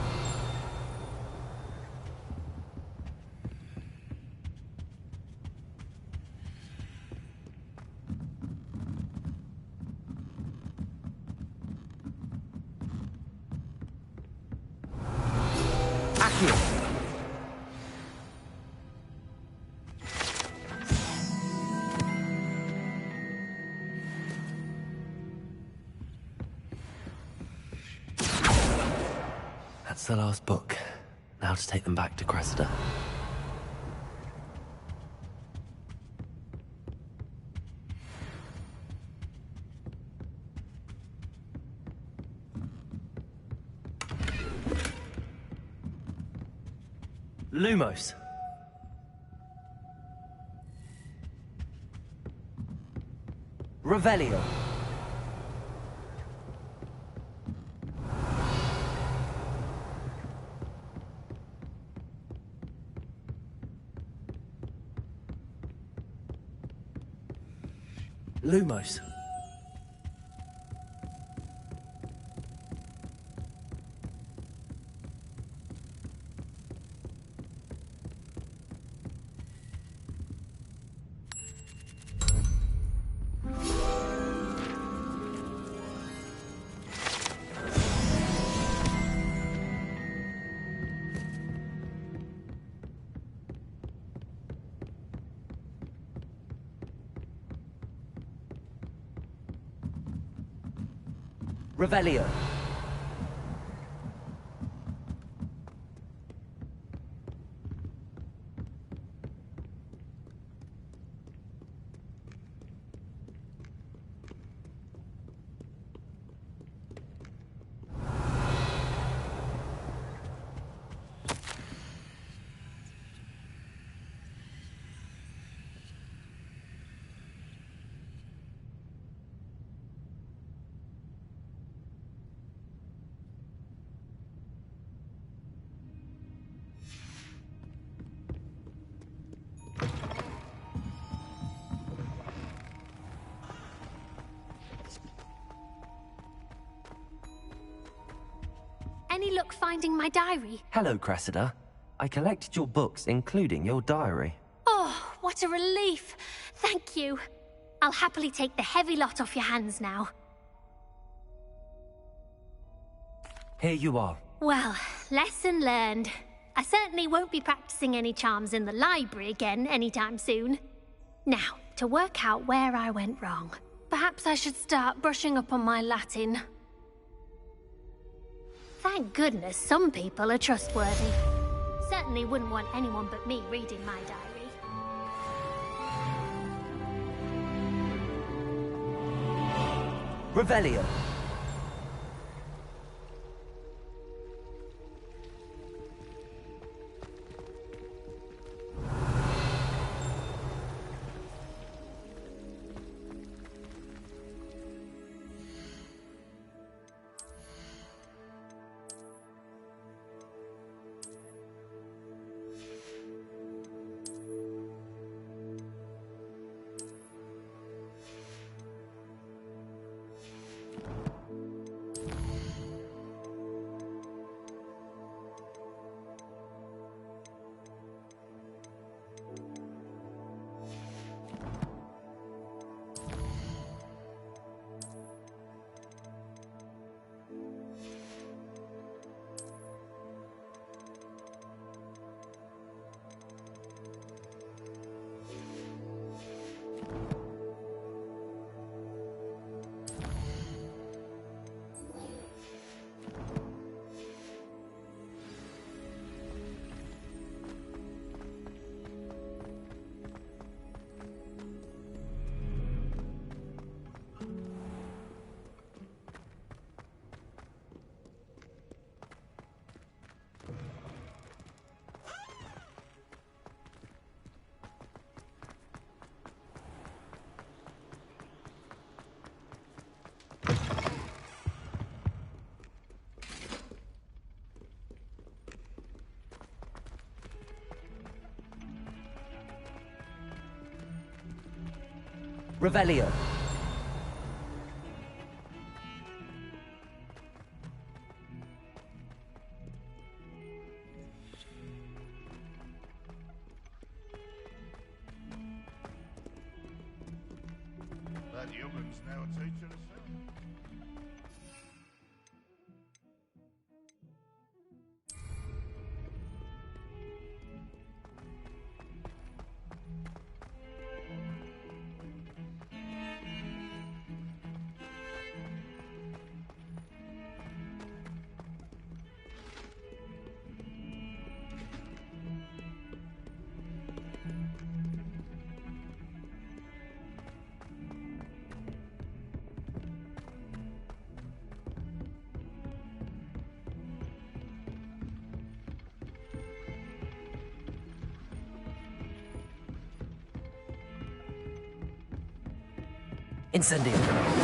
Accio. That's the last book. Now to take them back to Cressida. Lumos. Revelio. Lumos. Revelio. Any luck finding my diary? Hello, Cressida. I collected your books, including your diary. Oh, what a relief. Thank you. I'll happily take the heavy lot off your hands now. Here you are. Well, lesson learned. I certainly won't be practicing any charms in the library again anytime soon. Now, to work out where I went wrong. Perhaps I should start brushing up on my Latin. Thank goodness some people are trustworthy. Certainly wouldn't want anyone but me reading my diary. Revelio. Revelio. That human's now teaching us. Incendio.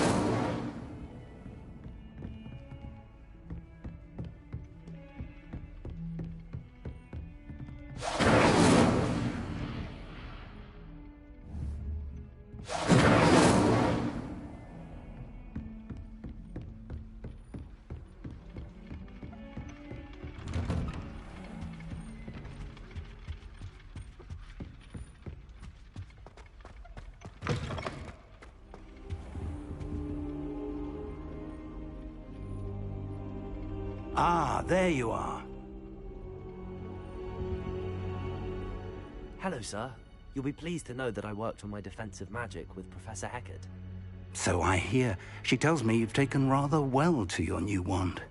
Ah, there you are. Hello, sir. You'll be pleased to know that I worked on my defensive magic with Professor Heckard. So I hear. She tells me you've taken rather well to your new wand.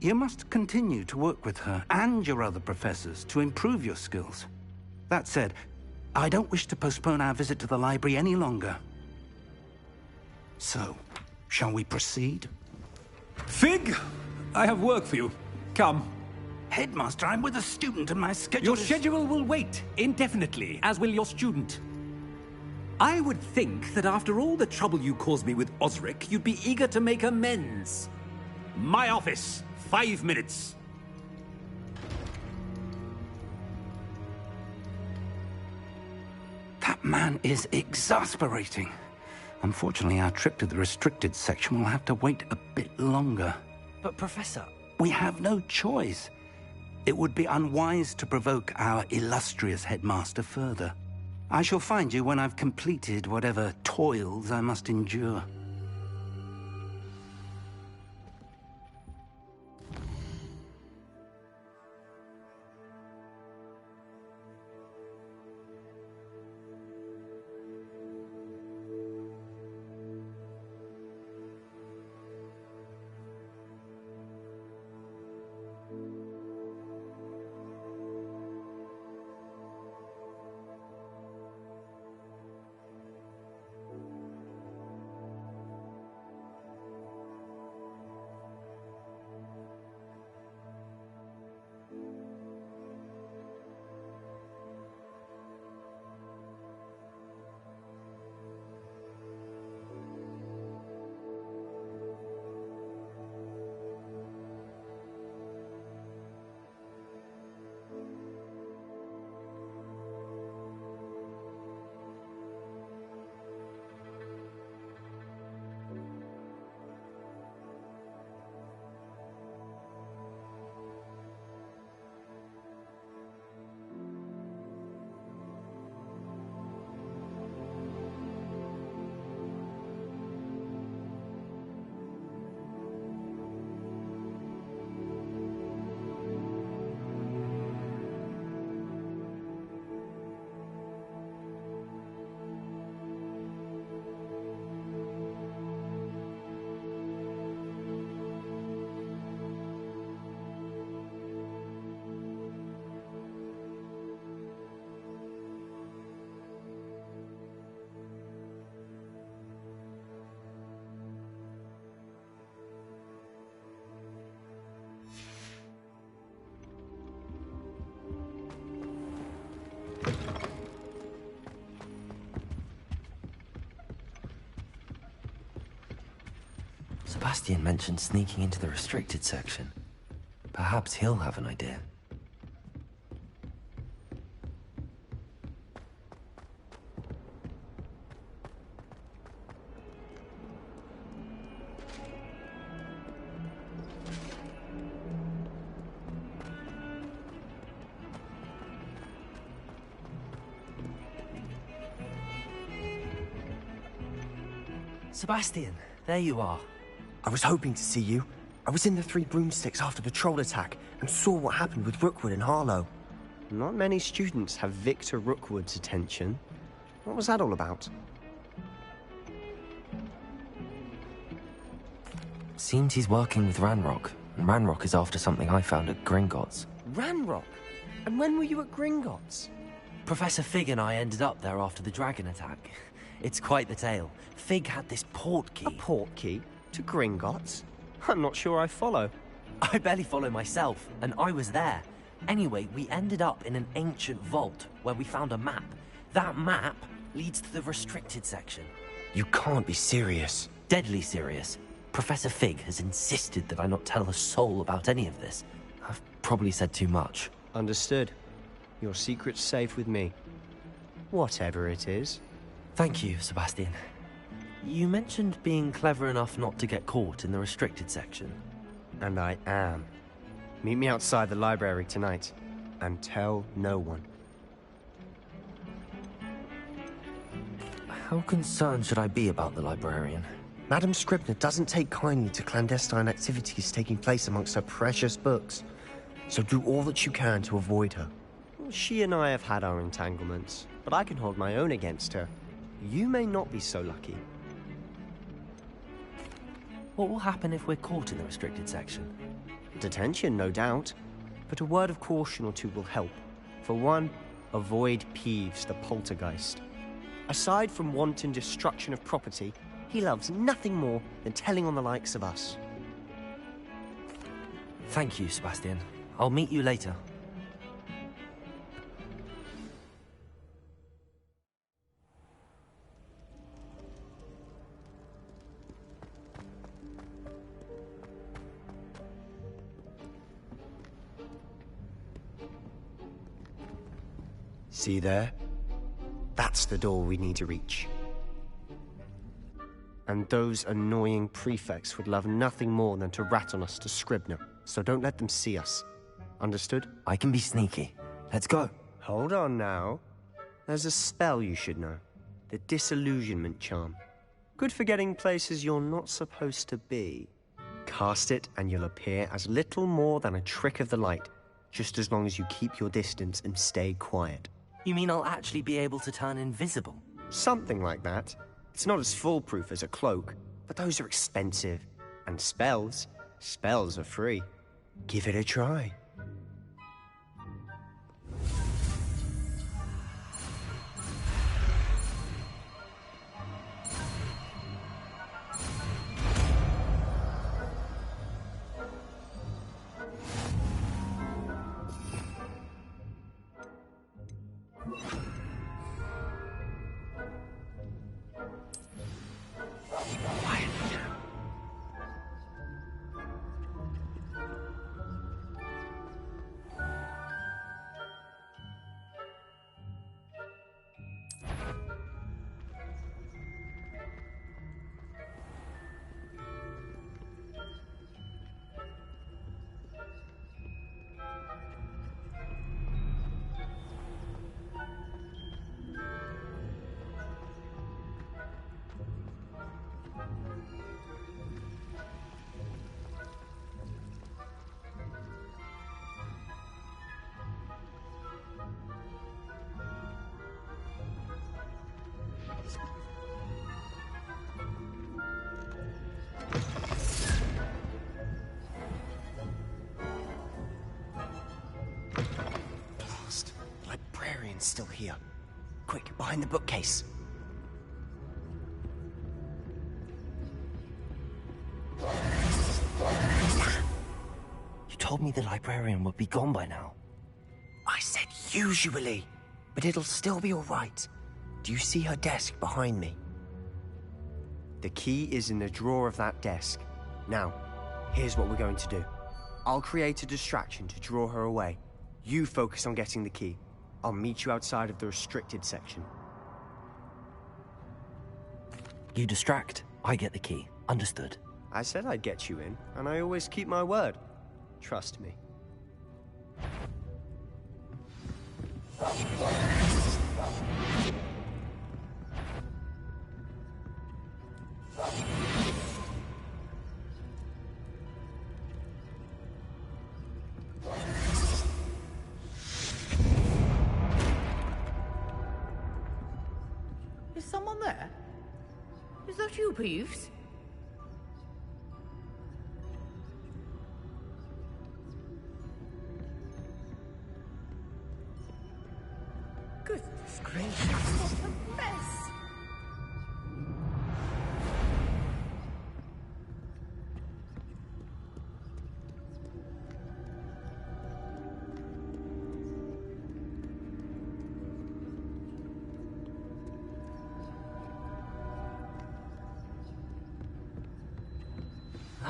You must continue to work with her and your other professors to improve your skills. That said, I don't wish to postpone our visit to the library any longer. So, shall we proceed? Fig! I have work for you. Come. Headmaster, I'm with a student and my schedule Your schedule will wait indefinitely, as will your student. I would think that after all the trouble you caused me with Osric, you'd be eager to make amends. My office. 5 minutes. That man is exasperating. Unfortunately, our trip to the restricted section will have to wait a bit longer. But, Professor... We have no choice. It would be unwise to provoke our illustrious headmaster further. I shall find you when I've completed whatever toils I must endure. Sebastian mentioned sneaking into the restricted section. Perhaps he'll have an idea. Sebastian, there you are. I was hoping to see you. I was in the Three Broomsticks after the troll attack and saw what happened with Rookwood and Harlow. Not many students have Victor Rookwood's attention. What was that all about? Seems he's working with Ranrock, and Ranrock is after something I found at Gringotts. Ranrock? And when were you at Gringotts? Professor Fig and I ended up there after the dragon attack. It's quite the tale. Fig had this port key. A port key? To Gringotts? I'm not sure I follow. I barely follow myself, and I was there. Anyway, we ended up in an ancient vault where we found a map. That map leads to the restricted section. You can't be serious. Deadly serious. Professor Fig has insisted that I not tell a soul about any of this. I've probably said too much. Understood. Your secret's safe with me. Whatever it is. Thank you, Sebastian. You mentioned being clever enough not to get caught in the restricted section. And I am. Meet me outside the library tonight, and tell no one. How concerned should I be about the librarian? Madam Scribner doesn't take kindly to clandestine activities taking place amongst her precious books, so do all that you can to avoid her. She and I have had our entanglements, but I can hold my own against her. You may not be so lucky. What will happen if we're caught in the restricted section? Detention, no doubt. But a word of caution or two will help. For one, avoid Peeves, the poltergeist. Aside from wanton destruction of property, he loves nothing more than telling on the likes of us. Thank you, Sebastian. I'll meet you later. See there? That's the door we need to reach. And those annoying prefects would love nothing more than to rat on us to Scribner, so don't let them see us. Understood? I can be sneaky. Let's go. Hold on now. There's a spell you should know. The Disillusionment Charm. Good for getting places you're not supposed to be. Cast it and you'll appear as little more than a trick of the light, just as long as you keep your distance and stay quiet. You mean I'll actually be able to turn invisible? Something like that. It's not as foolproof as a cloak, but those are expensive. And spells are free. Give it a try. Still here. Quick, behind the bookcase. You told me the librarian would be gone by now. I said usually, but it'll still be all right. Do you see her desk behind me? The key is in the drawer of that desk. Now, here's what we're going to do. I'll create a distraction to draw her away. You focus on getting the key. I'll meet you outside of the restricted section. You distract, I get the key. Understood. I said I'd get you in, and I always keep my word. Trust me. Is someone there? Is that you, Peeves? Goodness gracious, what a mess!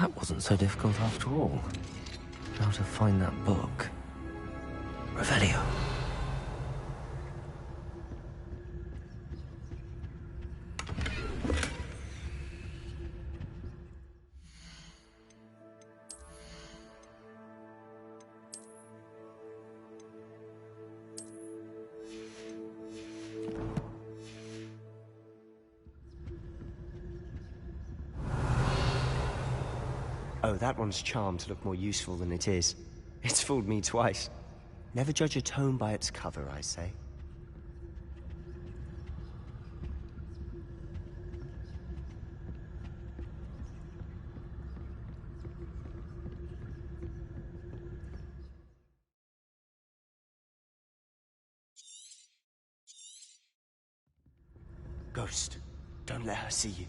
That wasn't so difficult after all. How to find that book. Revelio. Oh, that one's charmed to look more useful than it is. It's fooled me twice. Never judge a tome by its cover, I say. Ghost, don't let her see you.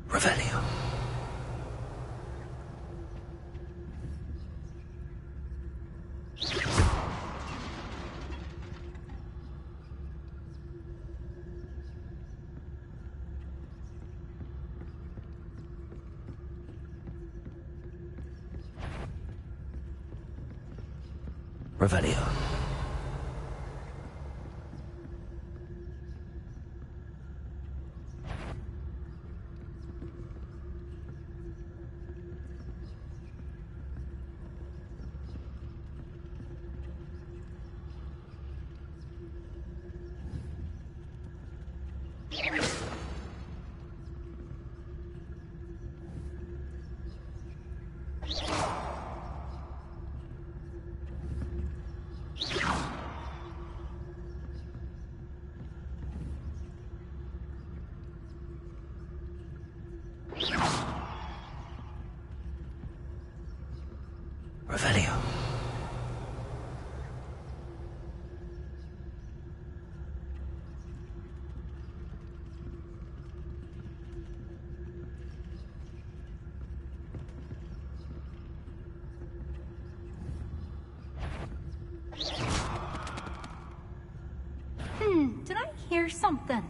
Revelio. Revelio. Revelio. Did I hear something?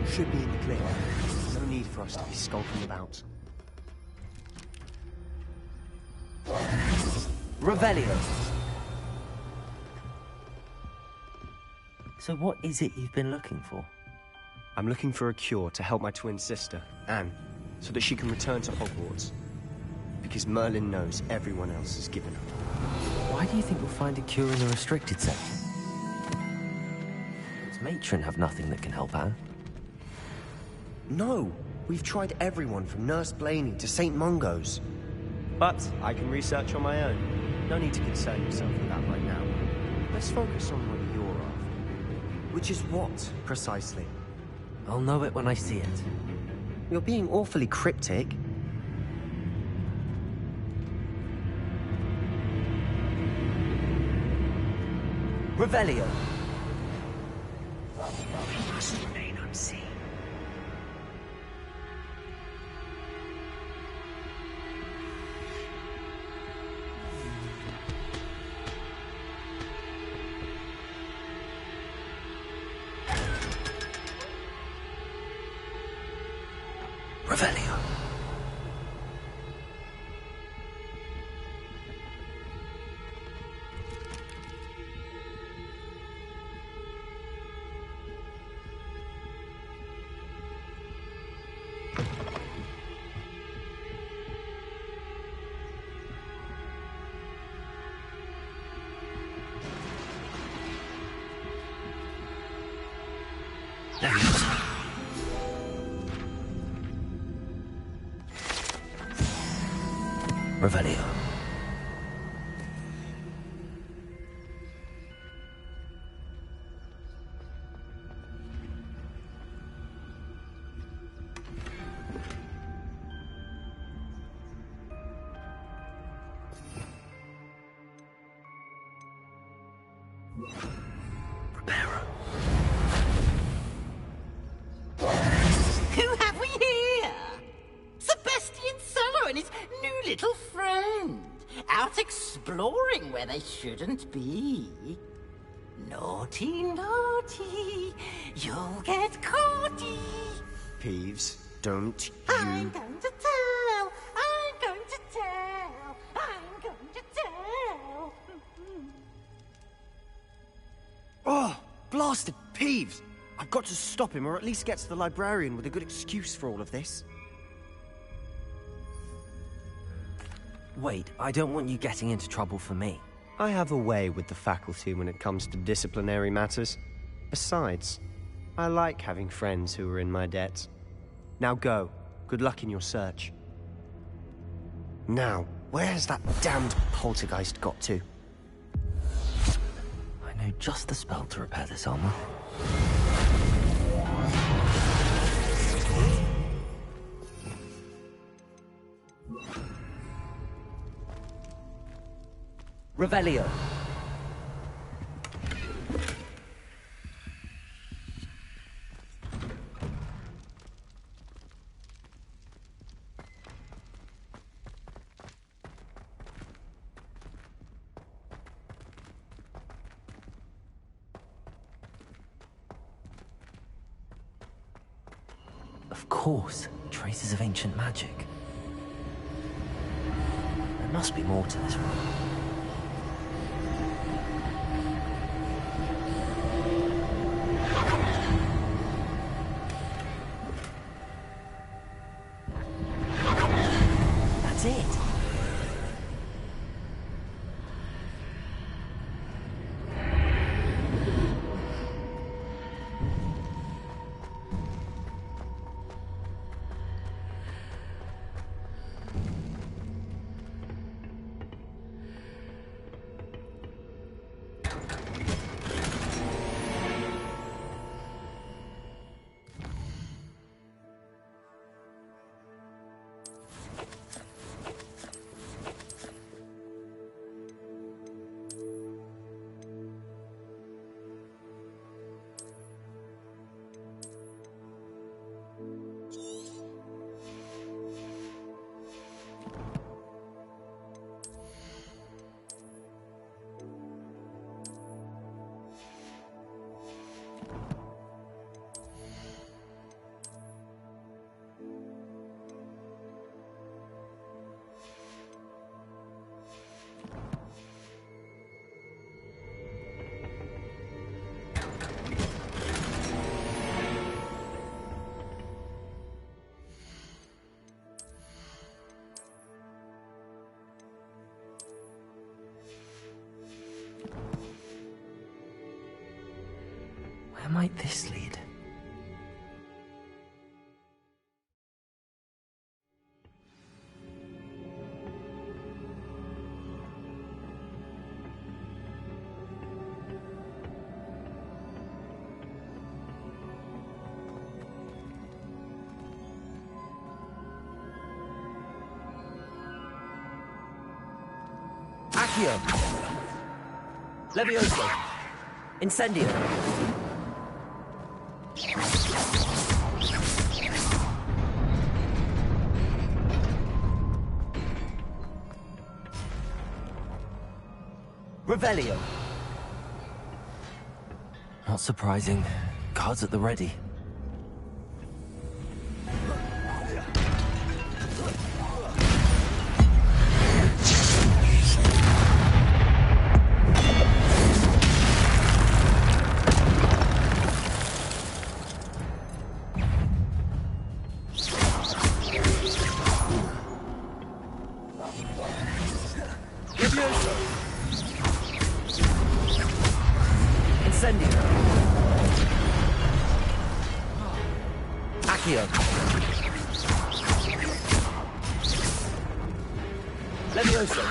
Should be in the clear. No need for us to be skulking about. Revelio. So what is it you've been looking for? I'm looking for a cure to help my twin sister, Anne, so that she can return to Hogwarts. Because Merlin knows everyone else has given up. Why do you think we'll find a cure in the restricted section? Does Matron have nothing that can help Anne? No! We've tried everyone from Nurse Blaney to St. Mungo's. But I can research on my own. No need to concern yourself with that right now. Let's focus on what you're after. Which is what, precisely? I'll know it when I see it. You're being awfully cryptic. Revelio. We must remain unseen. Revelio. Revelio. Who have we here? Sebastian Cello and his new little friend. Out exploring where they shouldn't be. Naughty, naughty. You'll get caughty. Peeves, don't I'm you... going to tell. I'm going to tell. I'm going to tell. Oh, blasted Peeves! I've got to stop him, or at least get to the librarian with a good excuse for all of this. Wait, I don't want you getting into trouble for me. I have a way with the faculty when it comes to disciplinary matters. Besides, I like having friends who are in my debt. Now go. Good luck in your search. Now, where's that damned poltergeist got to? I know just the spell to repair this armor. Revelio. Of course, traces of ancient magic. There must be more to this room. That's it. Where might this lead? Accio! Levioso! Incendio! Revelio. Not surprising. Guards at the ready. Accio. Levioso.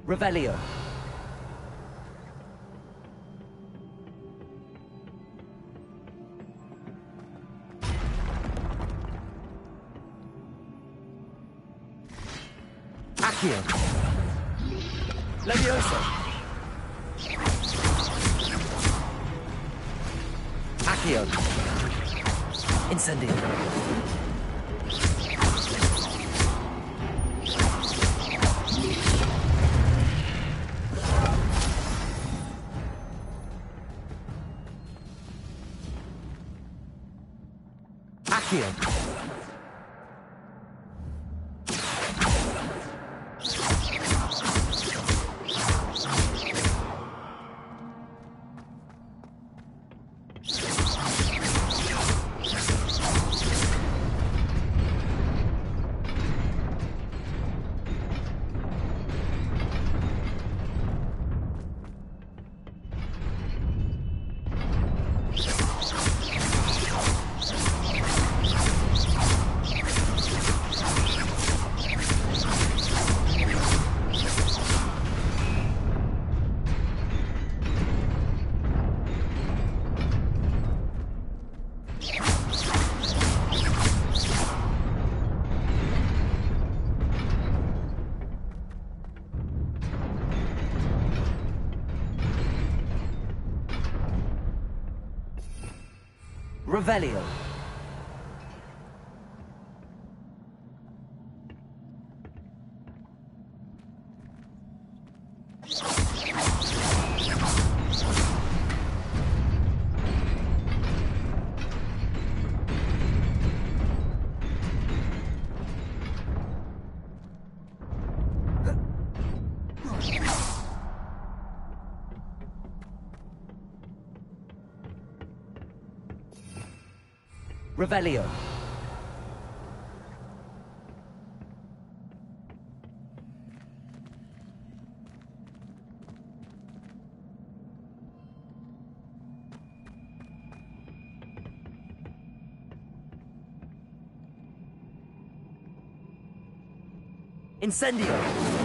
Revelio. Accio. Levioso. Accio. Incendio. Accio. Revelio. Revelio. Incendio.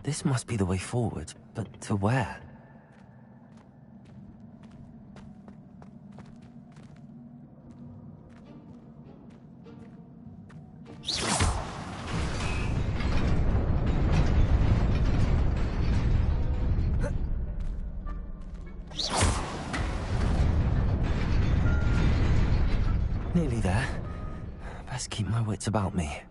This must be the way forward, but to where? Nearly there. Best keep my wits about me.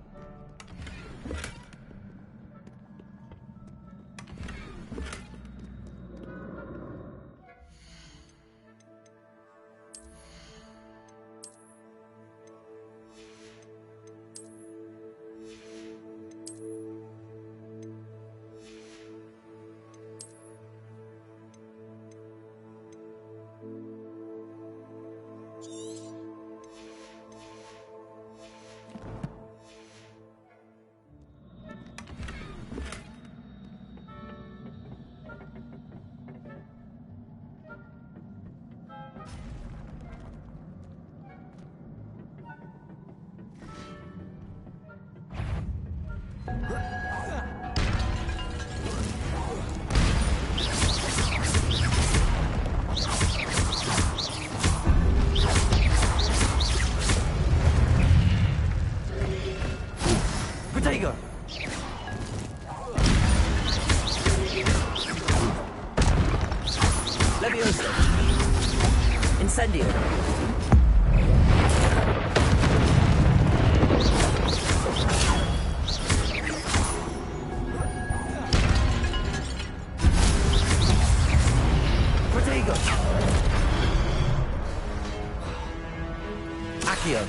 here.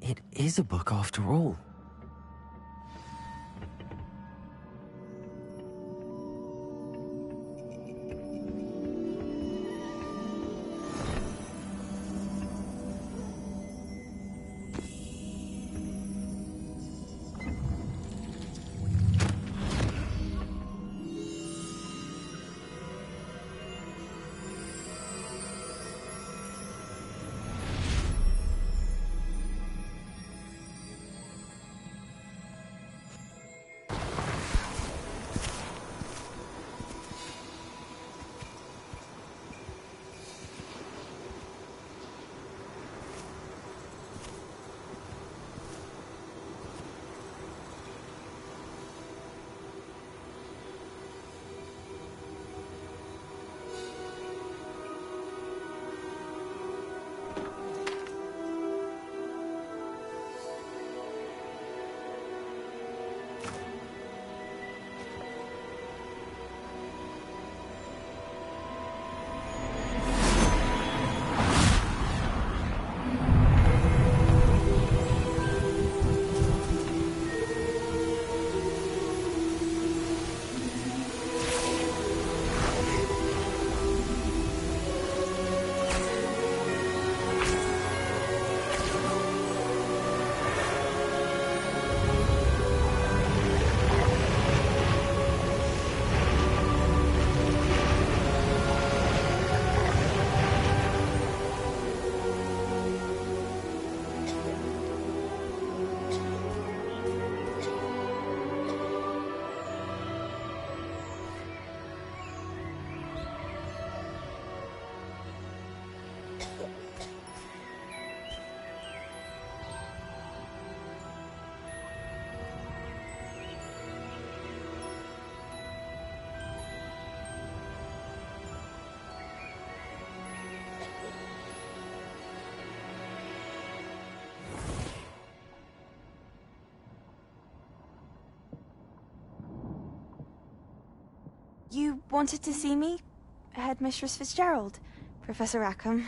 It is a book after all. You wanted to see me? Headmistress Fitzgerald, Professor Rackham.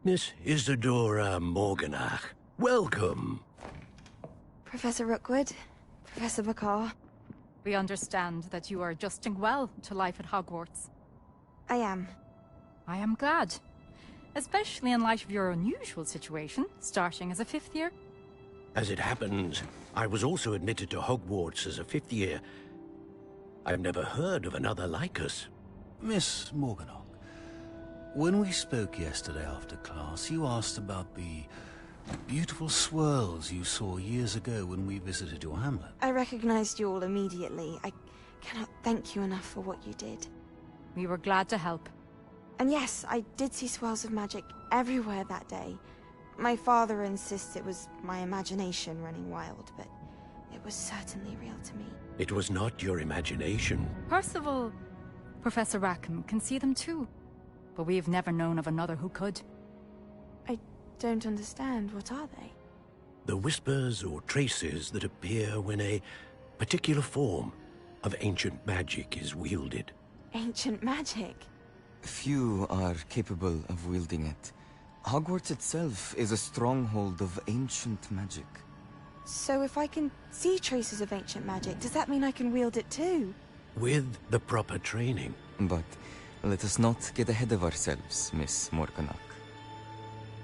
Miss Isadora Morganach, welcome. Professor Rookwood, Professor McCaw. We understand that you are adjusting well to life at Hogwarts. I am. I am glad. Especially in light of your unusual situation, starting as a 5th year. As it happens, I was also admitted to Hogwarts as a 5th year. I've never heard of another like us. Miss Morganach, when we spoke yesterday after class, you asked about the beautiful swirls you saw years ago when we visited your hamlet. I recognized you all immediately. I cannot thank you enough for what you did. We were glad to help. And yes, I did see swirls of magic everywhere that day. My father insists it was my imagination running wild, but it was certainly real to me. It was not your imagination. Percival, Professor Rackham can see them too. But we've never known of another who could. I don't understand. What are they? The whispers or traces that appear when a particular form of ancient magic is wielded. Ancient magic? Few are capable of wielding it. Hogwarts itself is a stronghold of ancient magic. So if I can see traces of ancient magic, does that mean I can wield it too? With the proper training. But let us not get ahead of ourselves, Miss Morganach.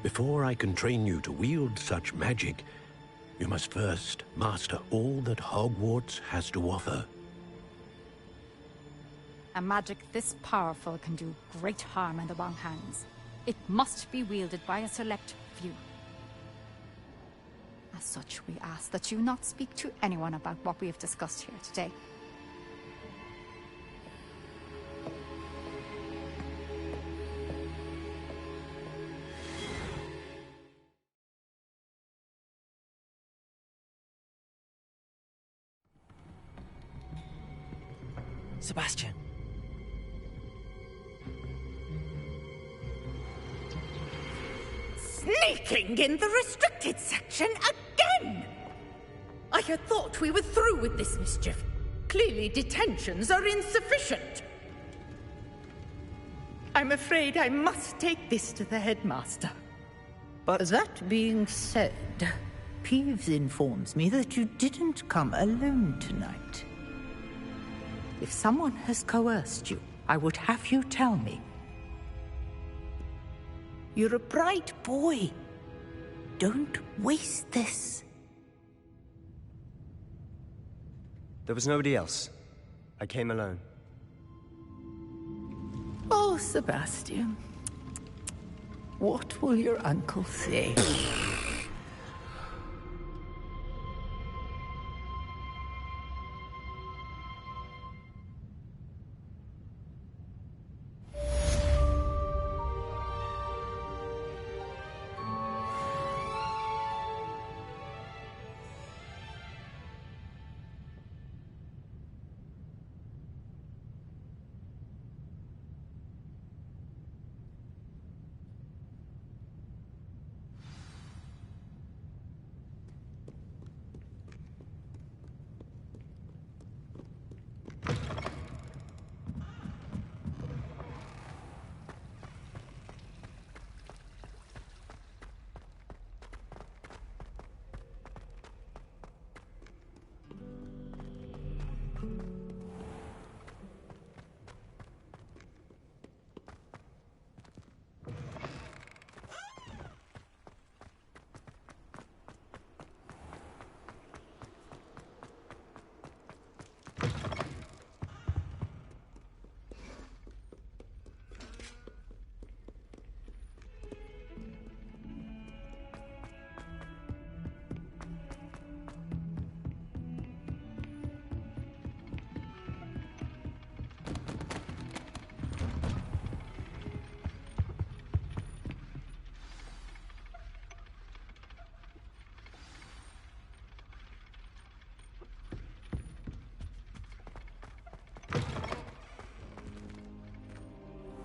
Before I can train you to wield such magic, you must first master all that Hogwarts has to offer. A magic this powerful can do great harm in the wrong hands. It must be wielded by a select few. As such, we ask that you not speak to anyone about what we have discussed here today. Sebastian. Sneaking in the restricted section again! I had thought we were through with this mischief. Clearly detentions are insufficient. I'm afraid I must take this to the headmaster. But that being said, Peeves informs me that you didn't come alone tonight. If someone has coerced you, I would have you tell me. You're a bright boy. Don't waste this. There was nobody else. I came alone. Oh, Sebastian. What will your uncle say?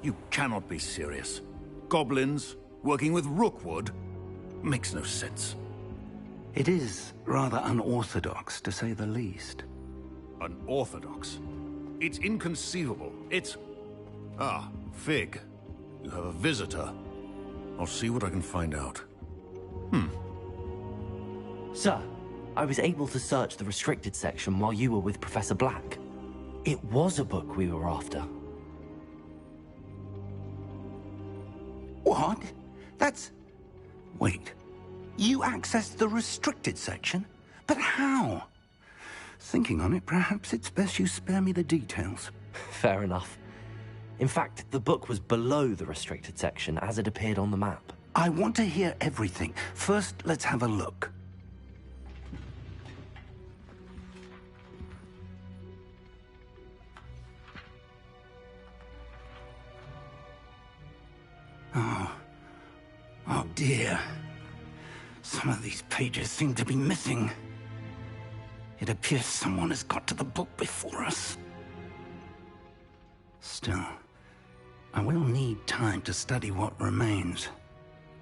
You cannot be serious. Goblins working with Rookwood? Makes no sense. It is rather unorthodox, to say the least. Unorthodox? It's inconceivable. It's... Ah, Fig. You have a visitor. I'll see what I can find out. Sir, I was able to search the restricted section while you were with Professor Black. It was a book we were after. What? That's... Wait. You accessed the restricted section? But how? Thinking on it, perhaps it's best you spare me the details. Fair enough. In fact, the book was below the restricted section as it appeared on the map. I want to hear everything. First, let's have a look. Oh dear. Some of these pages seem to be missing. It appears someone has got to the book before us. Still, I will need time to study what remains.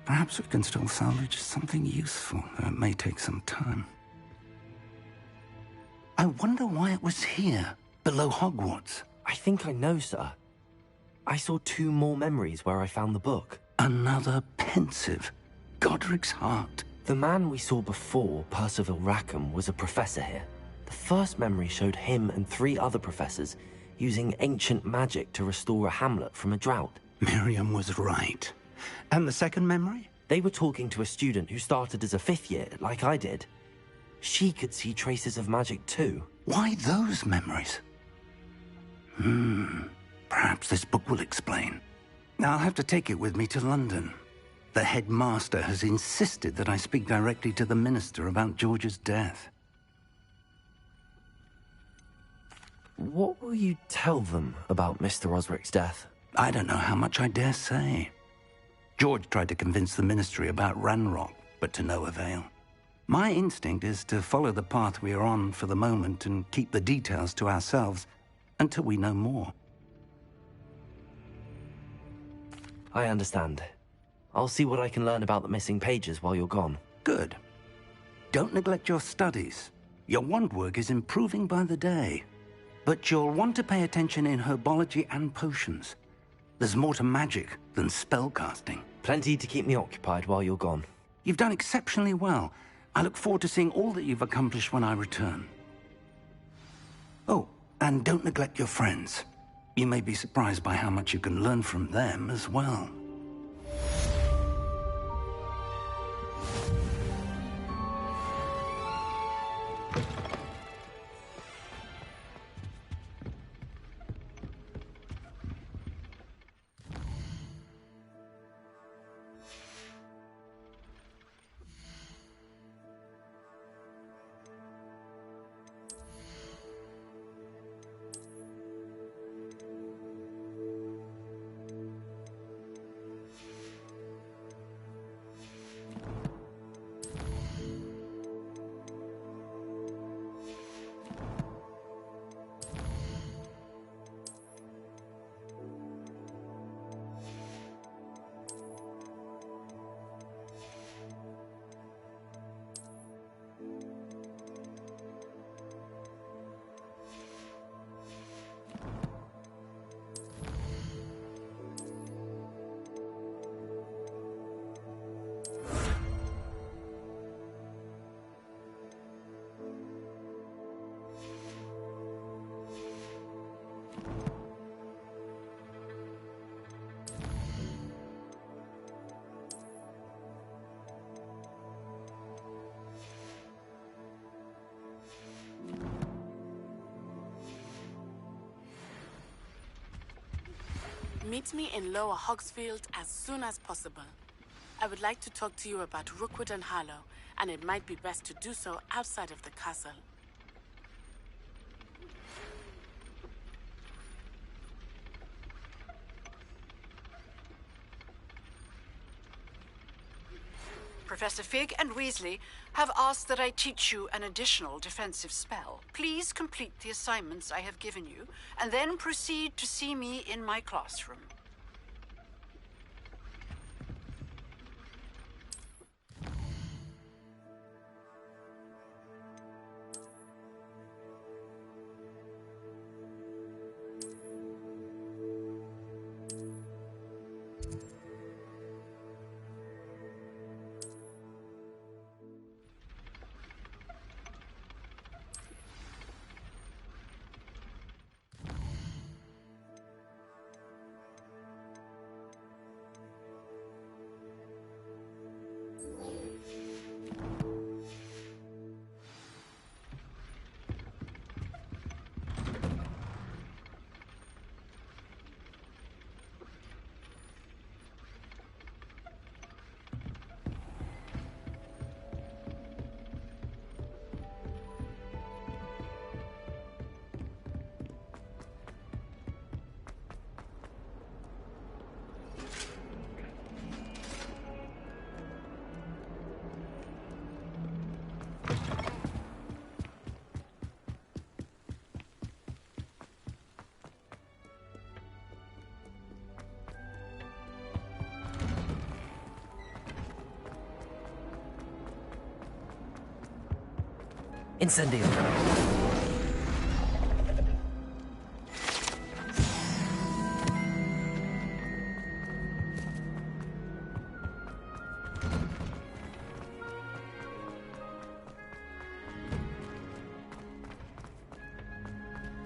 Perhaps we can still salvage something useful, though it may take some time. I wonder why it was here, below Hogwarts. I think I know, sir. I saw 2 more memories where I found the book. Another pensive. Godric's heart. The man we saw before, Percival Rackham, was a professor here. The first memory showed him and 3 other professors using ancient magic to restore a hamlet from a drought. Miriam was right. And the second memory? They were talking to a student who started as a 5th year, like I did. She could see traces of magic too. Why those memories? Perhaps this book will explain. I'll have to take it with me to London. The headmaster has insisted that I speak directly to the minister about George's death. What will you tell them about Mr. Osric's death? I don't know how much I dare say. George tried to convince the ministry about Ranrock, but to no avail. My instinct is to follow the path we are on for the moment and keep the details to ourselves. until we know more. I understand. I'll see what I can learn about the missing pages while you're gone. Good. Don't neglect your studies. Your wand work is improving by the day. But you'll want to pay attention in herbology and potions. There's more to magic than spellcasting. Plenty to keep me occupied while you're gone. You've done exceptionally well. I look forward to seeing all that you've accomplished when I return. Oh, and don't neglect your friends. You may be surprised by how much you can learn from them as well. Meet me in Lower Hogsfield as soon as possible. I would like to talk to you about Rookwood and Harlow, and it might be best to do so outside of the castle. Professor Fig and Weasley have asked that I teach you an additional defensive spell. Please complete the assignments I have given you, and then proceed to see me in my classroom. Incendio.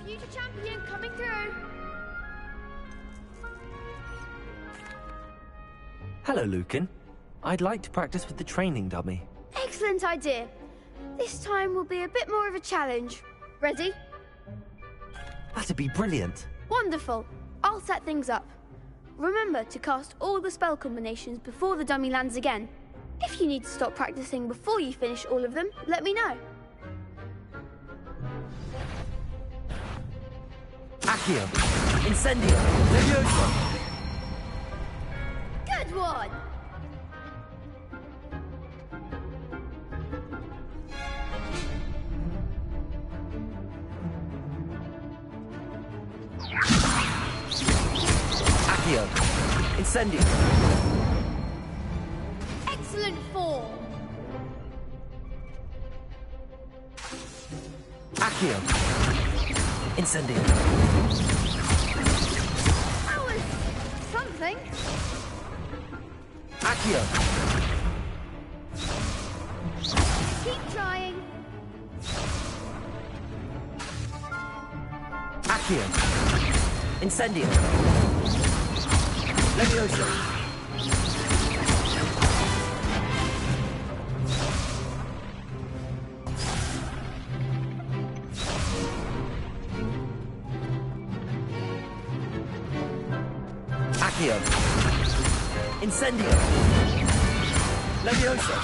Future champion coming through. Hello, Lucan. I'd like to practice with the training dummy. Excellent idea. This time will be a bit more of a challenge. Ready? That'd be brilliant. Wonderful. I'll set things up. Remember to cast all the spell combinations before the dummy lands again. If you need to stop practicing before you finish all of them, let me know. Accio. Incendio. Leviosa. Good one! Accio. Incendio. Excellent form. Accio. Incendio. That was something. Accio. Keep trying. Accio. Incendio. Leviosa. Accio. Incendio. Leviosa.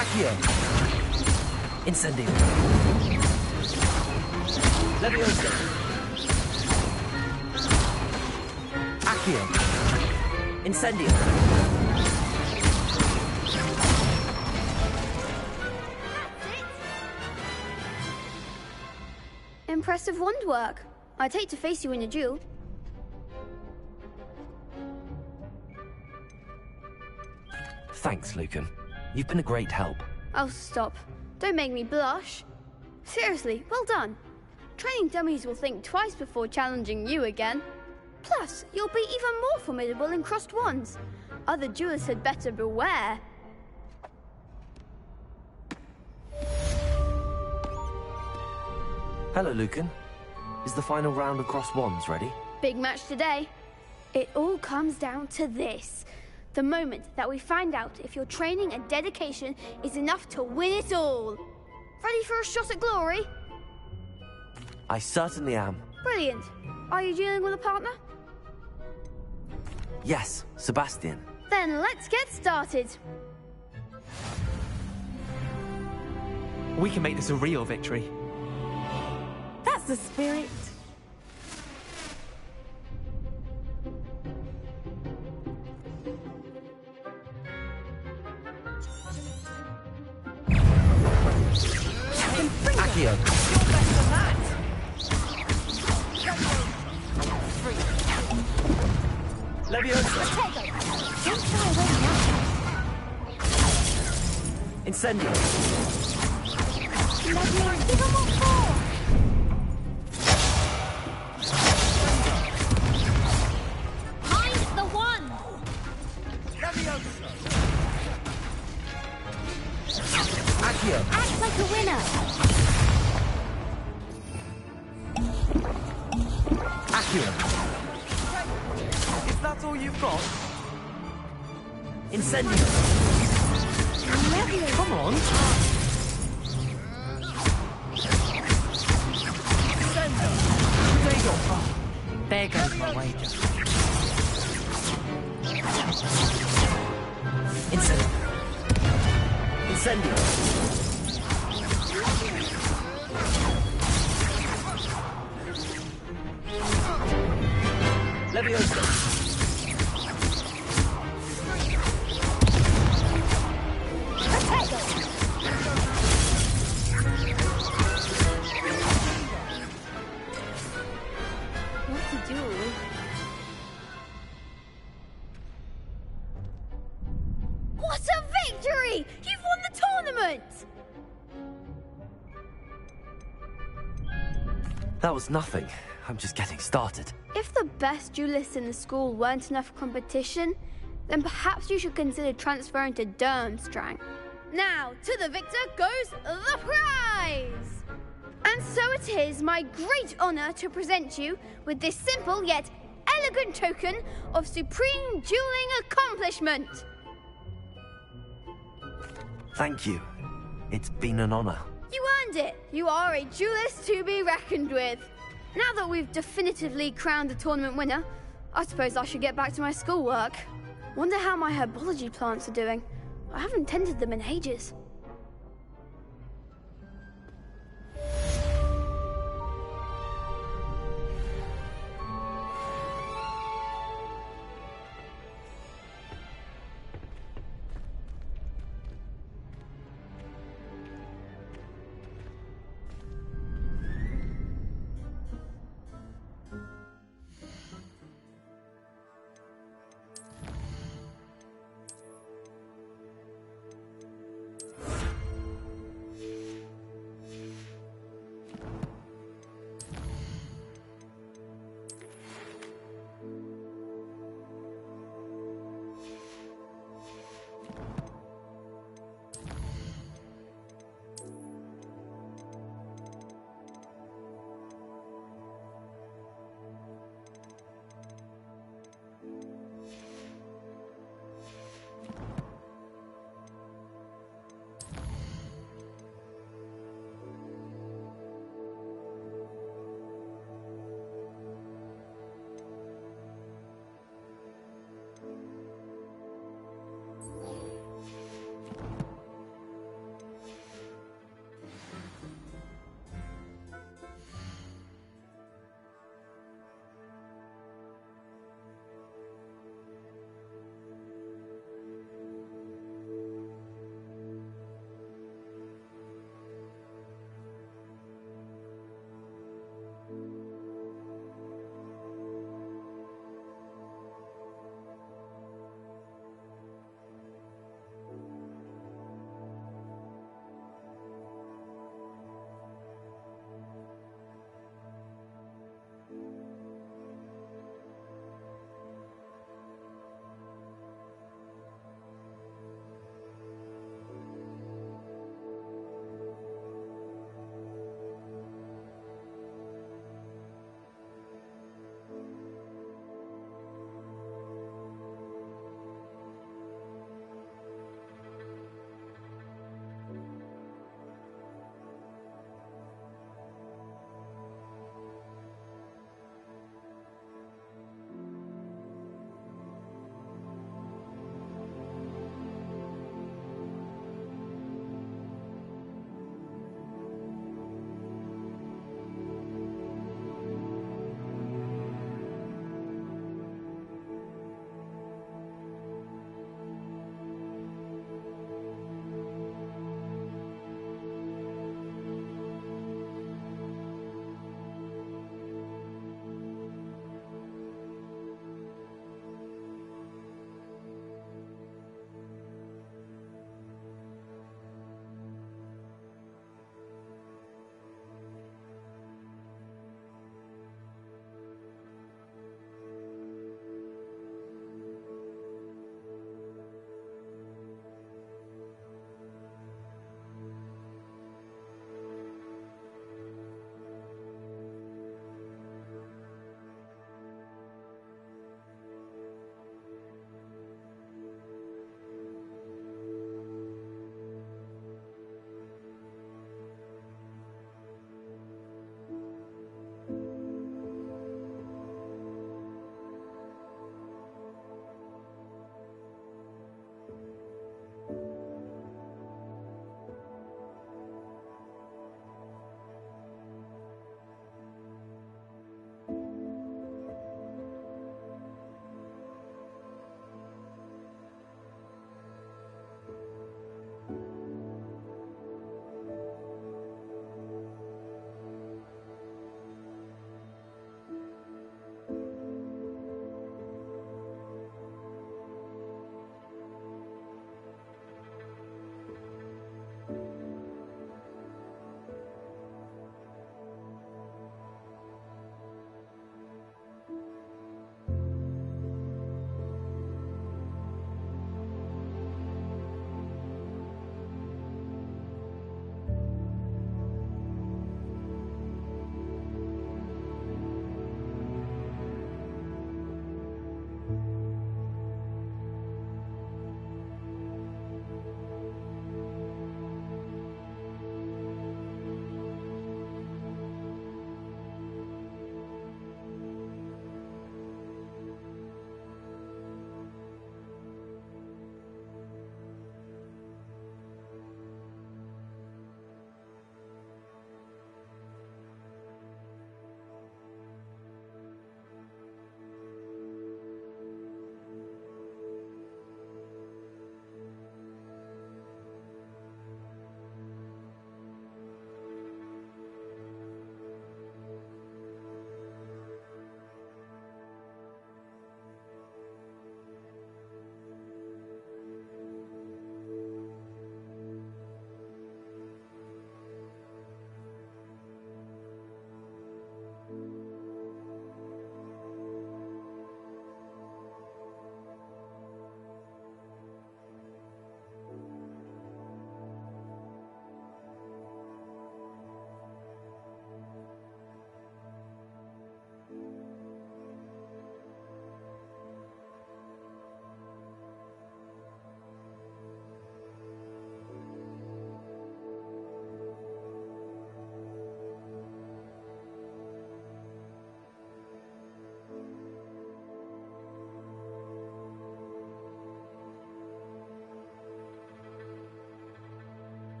Accio. Incendio. Leviosa. Accio. Incendio. Impressive wand work. I'd hate to face you in a duel. Thanks, Lucan. You've been a great help. Oh, stop. Don't make me blush. Seriously, well done. Training dummies will think twice before challenging you again. Plus, you'll be even more formidable in crossed wands. Other duelists had better beware. Hello, Lucan. Is the final round of crossed wands ready? Big match today. It all comes down to this. The moment that we find out if your training and dedication is enough to win it all. Ready for a shot at glory? I certainly am. Brilliant. Are you dealing with a partner? Yes, Sebastian. Then let's get started. We can make this a real victory. That's the spirit. Accio. Leviosa. Incendio. Mind the one! Accio. Act like a winner! Accio. Is that all you've got? Incendio. Come on. There goes my wager. Incendio. Incendio. Leviosa. What to do? What a victory! You've won the tournament! That was nothing. I'm just getting started. If the best duelists in the school weren't enough competition, then perhaps you should consider transferring to Durmstrang. Now, to the victor goes the prize! And so it is my great honor to present you with this simple yet elegant token of supreme dueling accomplishment. Thank you. It's been an honor. You earned it. You are a duelist to be reckoned with. Now that we've definitively crowned the tournament winner, I suppose I should get back to my schoolwork. Wonder how my herbology plants are doing. I haven't tended them in ages.